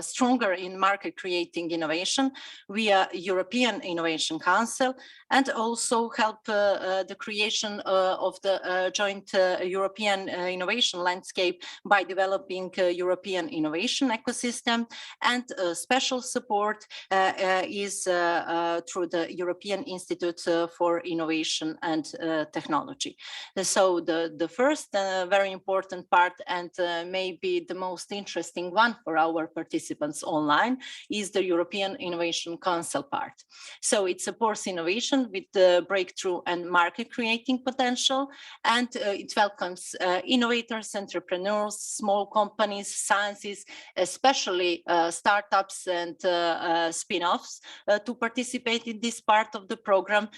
stronger in market creating innovation via European Innovation Council, and also help the creation of the joint European innovation landscape by developing a European innovation ecosystem. And special support is through the European Institute for Innovation and Technology. So the first very important part, and maybe the most interesting one for our participants online, is the European Innovation Council part. So it supports innovation with the breakthrough and market creating potential, and it welcomes innovators, entrepreneurs, small companies, sciences, especially startups and spin-offs to participate in this part of the program,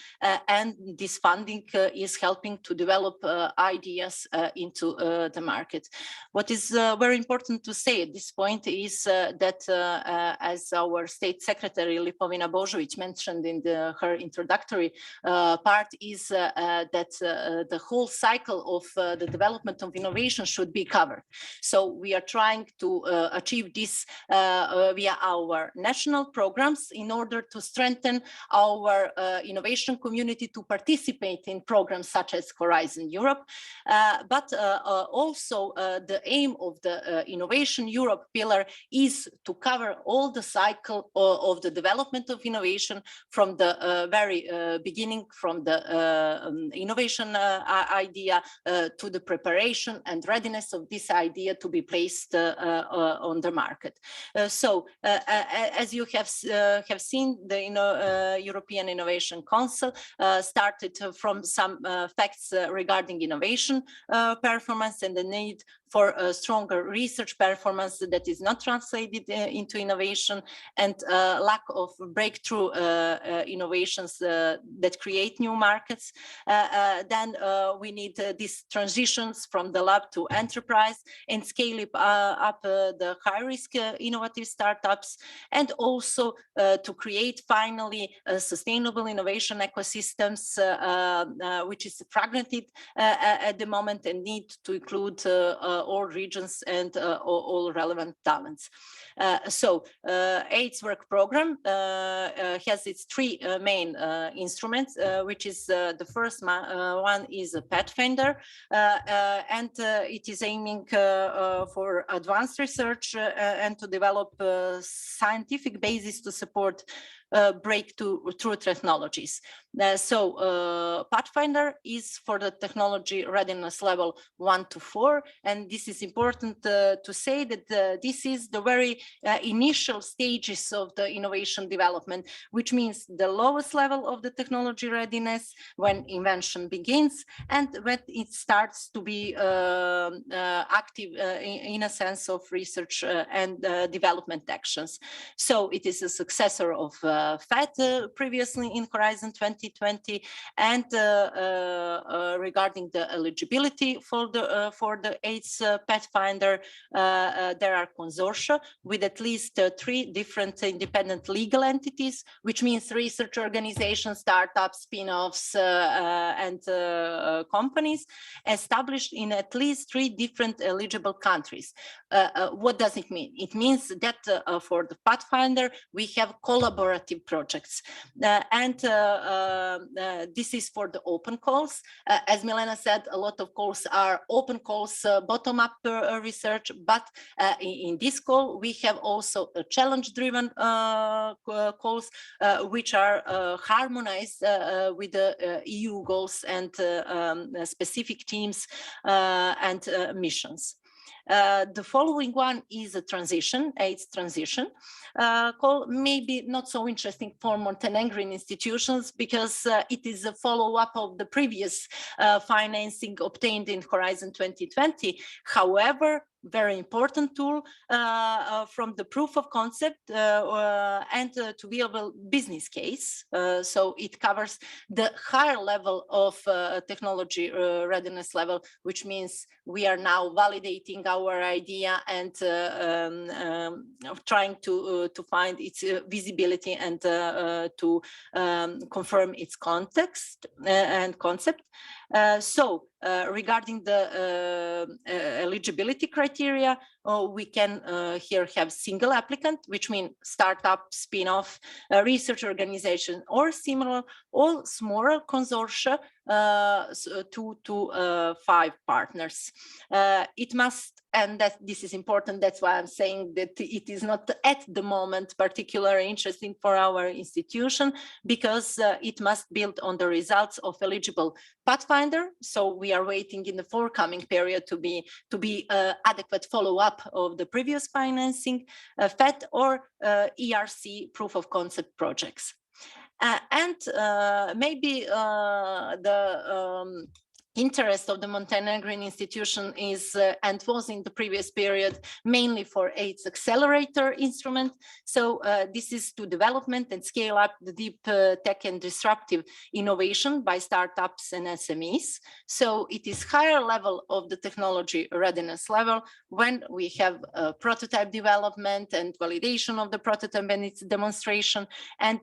and this funding is helping to develop ideas into the market. What is very important to say at this point point is that, as our State Secretary Lipovina Božović mentioned in her introductory part, is that the whole cycle of the development of innovation should be covered. So we are trying to achieve this via our national programs in order to strengthen our innovation community to participate in programs such as Horizon Europe, but also the aim of the Innovation Europe pillar is to cover all the cycle of the development of innovation from the very beginning, from the innovation idea to the preparation and readiness of this idea to be placed on the market. As you have seen, the European Innovation Council started from some facts regarding innovation performance and the need for a stronger research performance that is not translated into innovation, and lack of breakthrough innovations that create new markets. Then we need these transitions from the lab to enterprise and scale up the high-risk innovative startups, and also to create finally sustainable innovation ecosystems, which is fragmented at the moment and need to include all regions and all relevant talents. AIDS work program has its three main instruments, which is the first one is a Pathfinder, and it is aiming for advanced research and to develop scientific basis to support breakthrough technologies. Pathfinder is for the technology readiness level 1 to 4, and this is important to say that this is the very initial stages of the innovation development, which means the lowest level of the technology readiness when invention begins and when it starts to be active in a sense of research and development actions. So it is a successor of FET previously in Horizon 2020, and regarding the eligibility for the AIDS Pathfinder, there are consortia with at least 3 different independent legal entities, which means research organizations, startups, spin-offs, and companies established in at least 3 different eligible countries. What does it mean? It means that for the Pathfinder, we have collaborative projects, and this is for the open calls. As Milena said, a lot of calls are open calls, bottom-up research, but in this call, we have also a challenge-driven calls, which are harmonized with the EU goals and specific teams and missions. The following one is a transition, AIDS transition call, maybe not so interesting for Montenegrin institutions because it is a follow-up of the previous financing obtained in Horizon 2020. However, very important tool from the proof of concept and to be a business case. So it covers the higher level of technology readiness level, which means we are now validating our idea and trying to find its visibility and to confirm its context and concept. Regarding the eligibility criteria, we can here have single applicant, which means startup, spin-off, research organization, or similar, all smaller consortia, 2 to 5 partners. It must, and that this is important, that's why I'm saying that it is not at the moment particularly interesting for our institution, because it must build on the results of eligible Pathfinder. So we are waiting in the forthcoming period to be adequate follow-up of the previous financing, FET or ERC proof of concept projects. And maybe the interest of the Montenegrin institution is and was in the previous period mainly for AIDS accelerator instrument. So this is to development and scale up the deep tech and disruptive innovation by startups and SMEs. So it is higher level of the technology readiness level when we have prototype development and validation of the prototype and its demonstration, and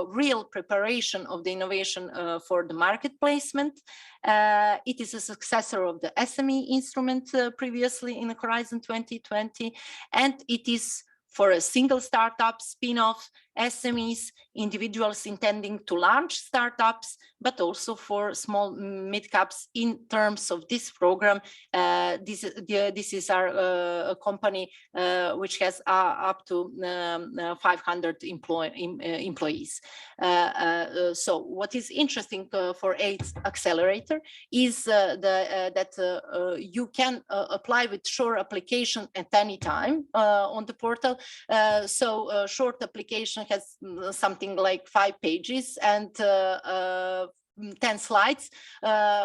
real preparation of the innovation for the market placement. It is a successor of the SME instrument previously in the Horizon 2020, and it is for a single startup, spin-off, SMEs, individuals intending to launch startups, but also for small mid-caps in terms of this program. This is our company which has up to 500 employees. So what is interesting for AIDS Accelerator is that you can apply with short application at any time on the portal. So short application has something like 5 pages and 10 slides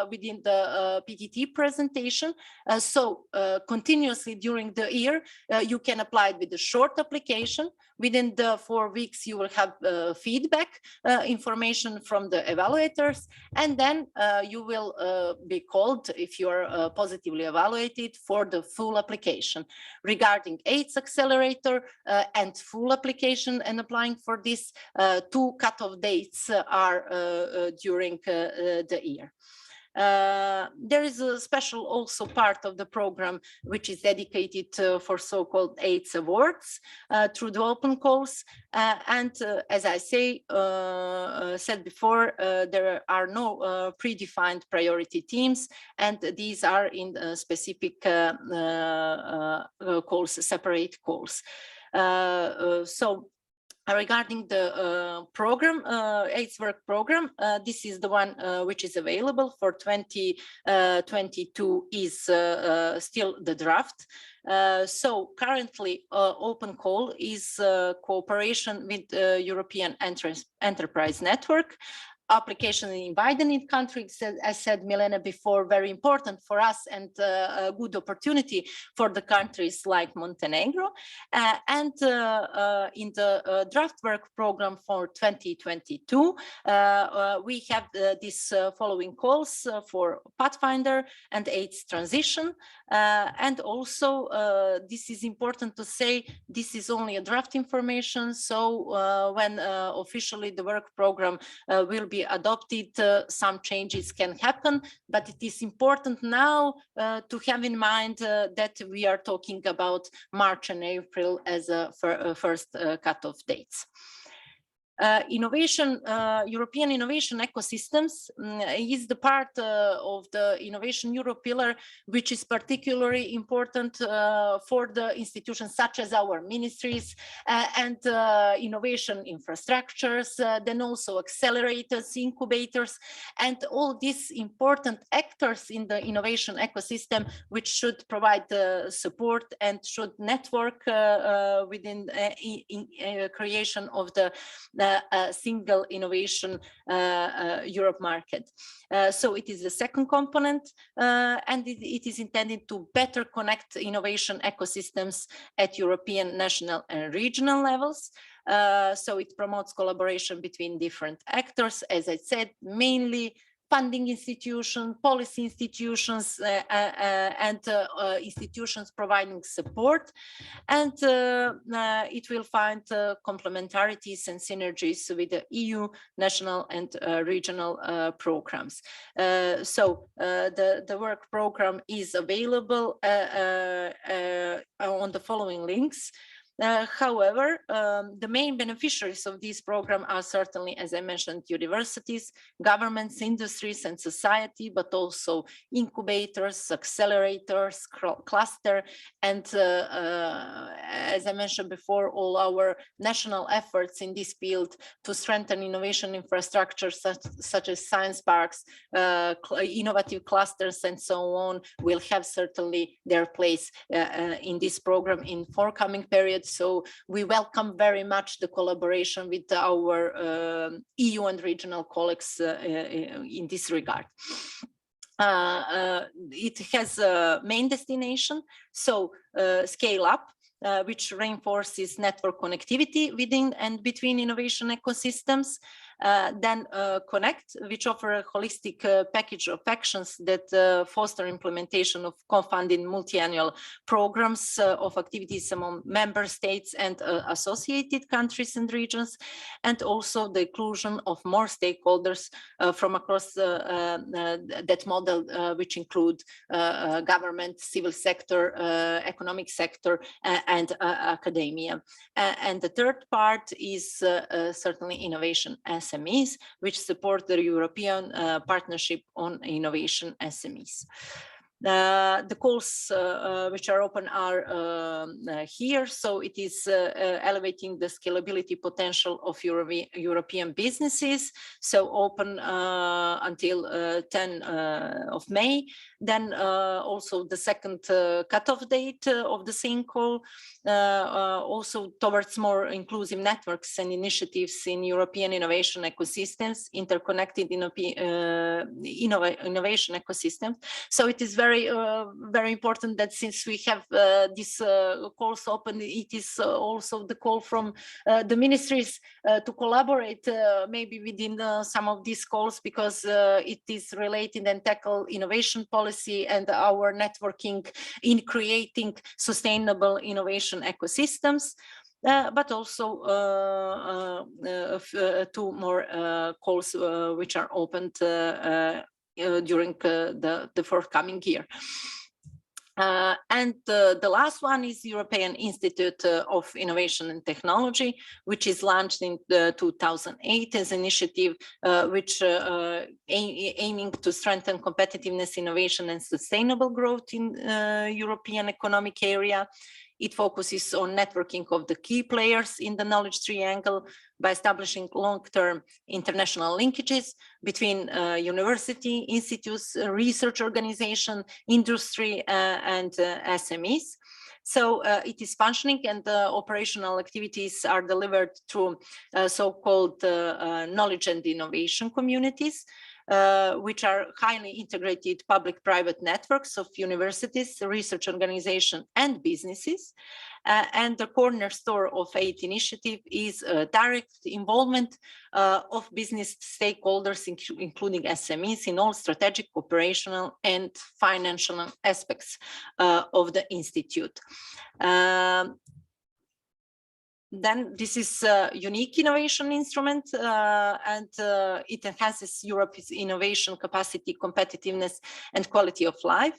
within the PTT presentation. So continuously during the year, you can apply it with a short application. Within the 4 weeks, you will have feedback information from the evaluators, and then you will be called if you are positively evaluated for the full application. Regarding AIDS Accelerator and full application and applying for this, 2 cutoff dates are during the year. There is a special also part of the program which is dedicated for so-called AIDS awards through the open calls, and as I said before, there are no predefined priority teams, and these are in specific calls, separate calls. So regarding the program, AIDS work program, this is the one which is available for 2022 is still the draft. So currently open call is cooperation with European Enterprise Network. Application in widening countries, as said Milena before, very important for us and a good opportunity for the countries like Montenegro. And in the draft work program for 2022, we have these following calls for Pathfinder and AIDS transition. And also, this is important to say, this is only a draft information. So when officially the work program will be adopted, some changes can happen, but it is important now to have in mind that we are talking about March and April as a first cutoff dates. Innovation, European innovation ecosystems is the part of the Innovation Europe pillar, which is particularly important for the institutions such as our ministries and innovation infrastructures, then also accelerators, incubators, and all these important actors in the innovation ecosystem, which should provide support and should network within creation of the single innovation Europe market. So it is the second component, and it is intended to better connect innovation ecosystems at European, national and regional levels. So it promotes collaboration between different actors, as I said, mainly funding institutions, policy institutions, and institutions providing support. And it will find complementarities and synergies with the EU, national and regional programs. So the work program is available on the following links. However, the main beneficiaries of this program are certainly, as I mentioned, universities, governments, industries, and society, but also incubators, accelerators, cluster, and as I mentioned before, all our national efforts in this field to strengthen innovation infrastructure, such as science parks, innovative clusters, and so on, will have certainly their place in this program in forthcoming periods. So we welcome very much the collaboration with our EU and regional colleagues in this regard. it has a main destination, so scale up, which reinforces network connectivity within and between innovation ecosystems. Then Connect, which offer a holistic package of actions that foster implementation of co-funded multi-annual programs of activities among member states and associated countries and regions, and also the inclusion of more stakeholders from across that model, which include government, civil sector, economic sector, and academia. And the third part is certainly innovation SMEs, which support the European Partnership on Innovation SMEs. The calls which are open are here. So it is elevating the scalability potential of European businesses. So open until 10 of May. Then also the second cutoff date of the same call, also towards more inclusive networks and initiatives in European innovation ecosystems, interconnected innovation ecosystems. So it is very important that since we have these calls open, it is also the call from the ministries to collaborate maybe within some of these calls, because it is related and tackle innovation policy and our networking in creating sustainable innovation ecosystems. But also two more calls which are opened during the forthcoming year. And the last one is European Institute of Innovation and Technology, which is launched in 2008 as an initiative which aiming to strengthen competitiveness, innovation, and sustainable growth in European economic area. It focuses on networking of the key players in the knowledge triangle by establishing long-term international linkages between university, institutes, research organization, industry, and SMEs. So it is functioning, and the operational activities are delivered through so-called knowledge and innovation communities, which are highly integrated public-private networks of universities, research organizations, and businesses. And the cornerstone of AID initiative is direct involvement of business stakeholders, including SMEs, in all strategic, operational, and financial aspects of the institute. Then this is a unique innovation instrument, and it enhances Europe's innovation capacity, competitiveness, and quality of life.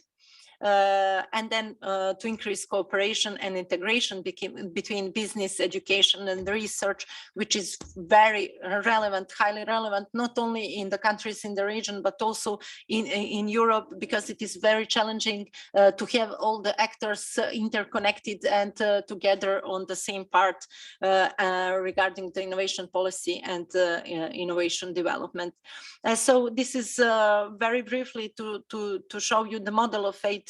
And then to increase cooperation and integration between business, education, and research, which is very relevant, highly relevant, not only in the countries in the region, but also in Europe, because it is very challenging to have all the actors interconnected and together on the same part regarding the innovation policy and innovation development. So this is very briefly to show you the model of AID,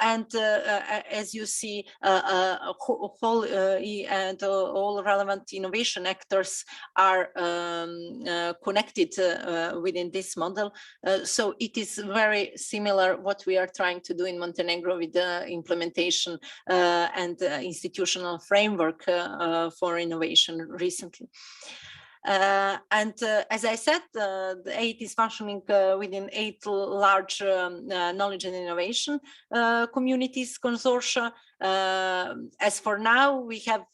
and as you see, whole and all relevant innovation actors are connected within this model. So it is very similar what we are trying to do in Montenegro with the implementation and institutional framework for innovation recently. And as I said, the AID is functioning within 8 large knowledge and innovation communities consortia. As for now, we have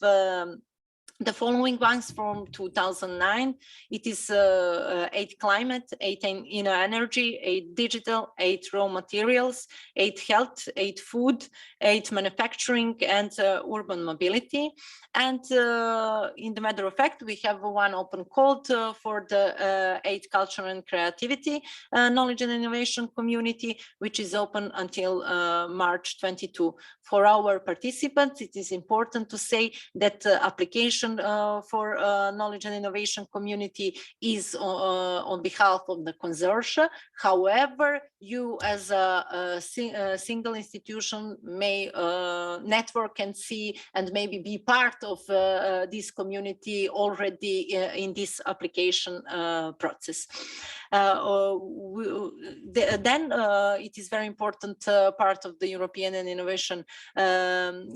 the following ones from 2009. It is 8 climate, 8 energy, 8 digital, 8 raw materials, 8 health, 8 food, 8 manufacturing, and urban mobility. And in the matter of fact, we have one open call for the 8 culture and creativity knowledge and innovation community, which is open until March 22. For our participants, it is important to say that application Institution for Knowledge and Innovation Community is on behalf of the consortia. However, you as a single institution may network and see and maybe be part of this community already in this application process. Then it is very important part of the European and Innovation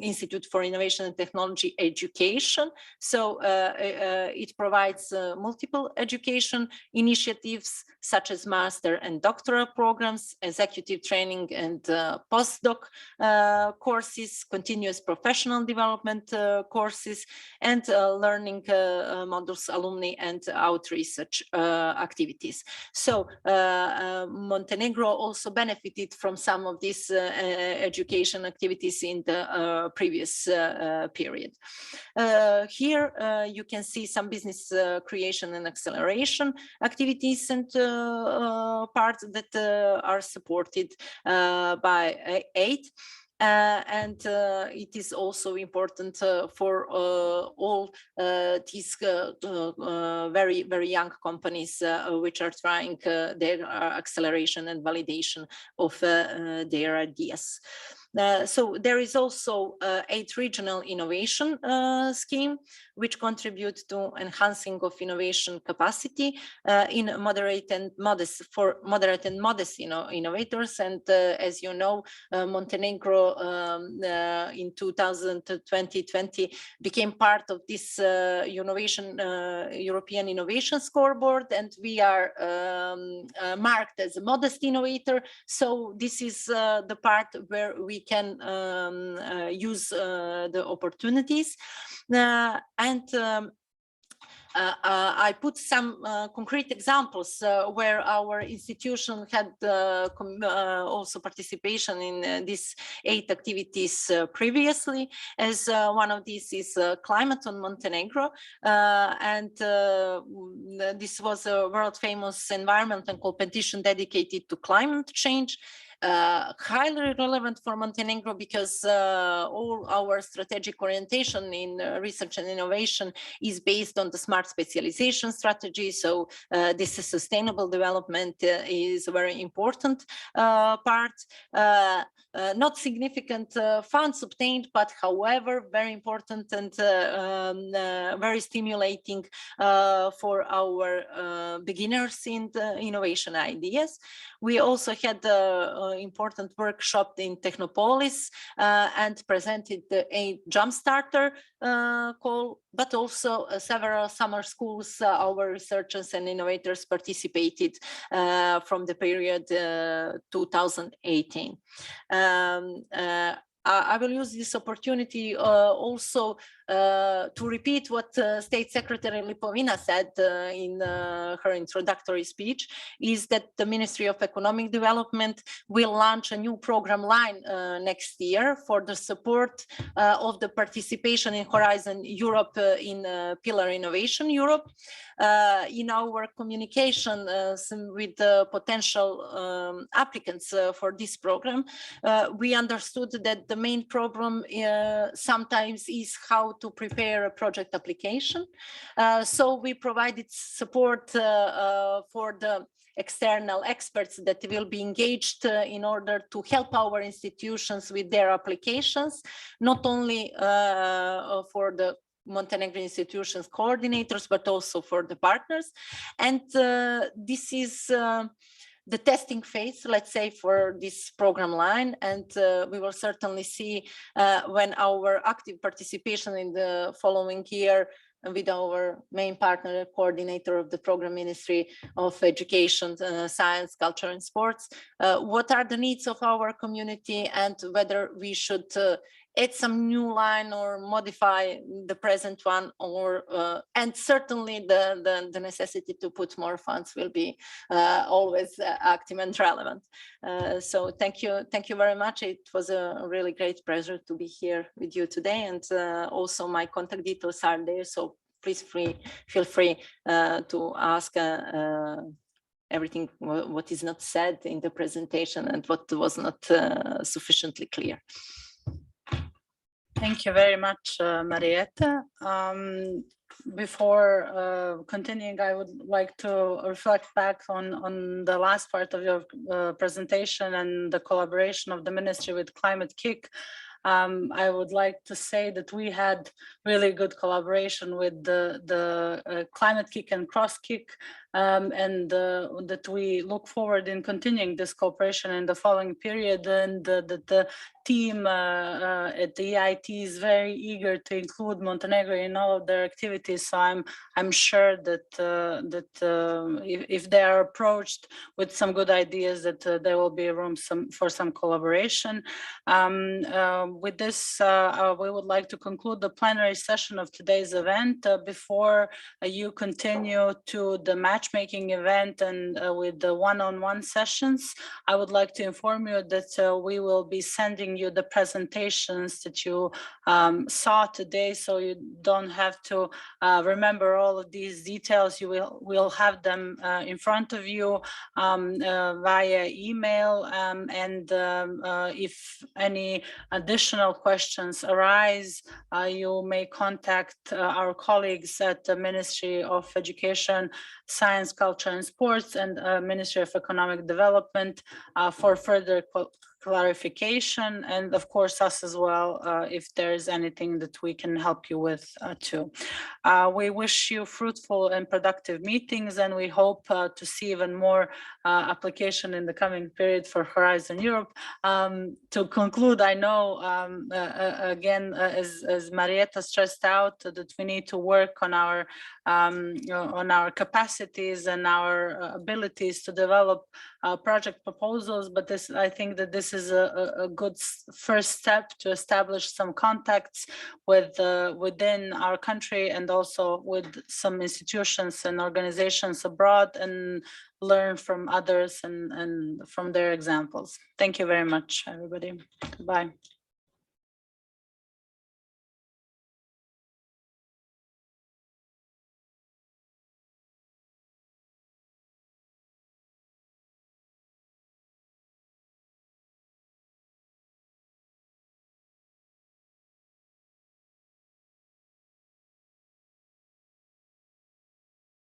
Institute for Innovation and Technology education. So it provides multiple education initiatives such as master and doctoral programs, executive training and postdoc courses, continuous professional development courses, and learning modules, alumni and out research activities. So Montenegro also benefited from some of these education activities in the previous period. Here you can see some business creation and acceleration activities and parts that are supported by aid. And it is also important for all these very, very young companies which are trying their acceleration and validation of their ideas. So there is also 8 regional innovation scheme, which contribute to enhancing of innovation capacity in moderate and modest innovators. And as you know, Montenegro in 2020 became part of this European Innovation Scoreboard, and we are marked as a modest innovator. So this is the part where we can use the opportunities. I put some concrete examples where our institution had also participation in these 8 activities previously, as one of these is Climate on Montenegro, and this was a world famous environmental competition dedicated to climate change. Highly relevant for Montenegro because all our strategic orientation in research and innovation is based on the smart specialization strategy. So this is sustainable development is a very important part. Not significant funds obtained, but however, very important and very stimulating for our beginners in the innovation ideas. We also had important workshop in Technopolis and presented a Jumpstarter call, but also several summer schools. Our researchers and innovators participated from the period 2018. I will use this opportunity also to repeat what State Secretary Lipovina said in her introductory speech, is that the Ministry of Economic Development will launch a new program line next year for the support of the participation in Horizon Europe in Pillar Innovation Europe. In our communication with the potential applicants for this program, we understood that the main problem sometimes is how to prepare a project application. So we provided support for the external experts that will be engaged in order to help our institutions with their applications, not only for the Montenegrin institutions coordinators, but also for the partners. And this is the testing phase, let's say, for this program line. And we will certainly see when our active participation in the following year with our main partner, coordinator of the program Ministry of Education, Science, Culture and Sports, what are the needs of our community and whether we should add some new line or modify the present one, or and certainly the necessity to put more funds will be always active and relevant. So thank you very much. It was a really great pleasure to be here with you today, and also my contact details are there, so please feel free to ask everything what is not said in the presentation and what was not sufficiently clear. Thank you very much, Marietta. Before continuing, I would like to reflect back on the last part of your presentation and the collaboration of the ministry with Climate Kick. I would like to say that we had really good collaboration with the Climate Kick and Cross Kick, and that we look forward in continuing this cooperation in the following period, and that the team at the EIT is very eager to include Montenegro in all of their activities. So I'm sure that if they are approached with some good ideas, that there will be room for some collaboration. With this, we would like to conclude the plenary session of today's event. Before you continue to the matchmaking event and with the one-on-one sessions, I would like to inform you that we will be sending you the presentations that you saw today, so you don't have to remember all of these details. You will have them in front of you via email, and if any additional questions arise, you may contact our colleagues at the Ministry of Education, Science, Culture and Sports and Ministry of Economic Development for further clarification, and of course us as well if there is anything that we can help you with too. We wish you fruitful and productive meetings, and we hope to see even more application in the coming period for Horizon Europe. To conclude, I know again, as Marietta stressed out, that we need to work on our capacities and our abilities to develop project proposals, but I think that this is a good first step to establish some contacts with within our country and also with some institutions and organizations abroad, and learn from others and from their examples. Thank you very much, everybody. Goodbye.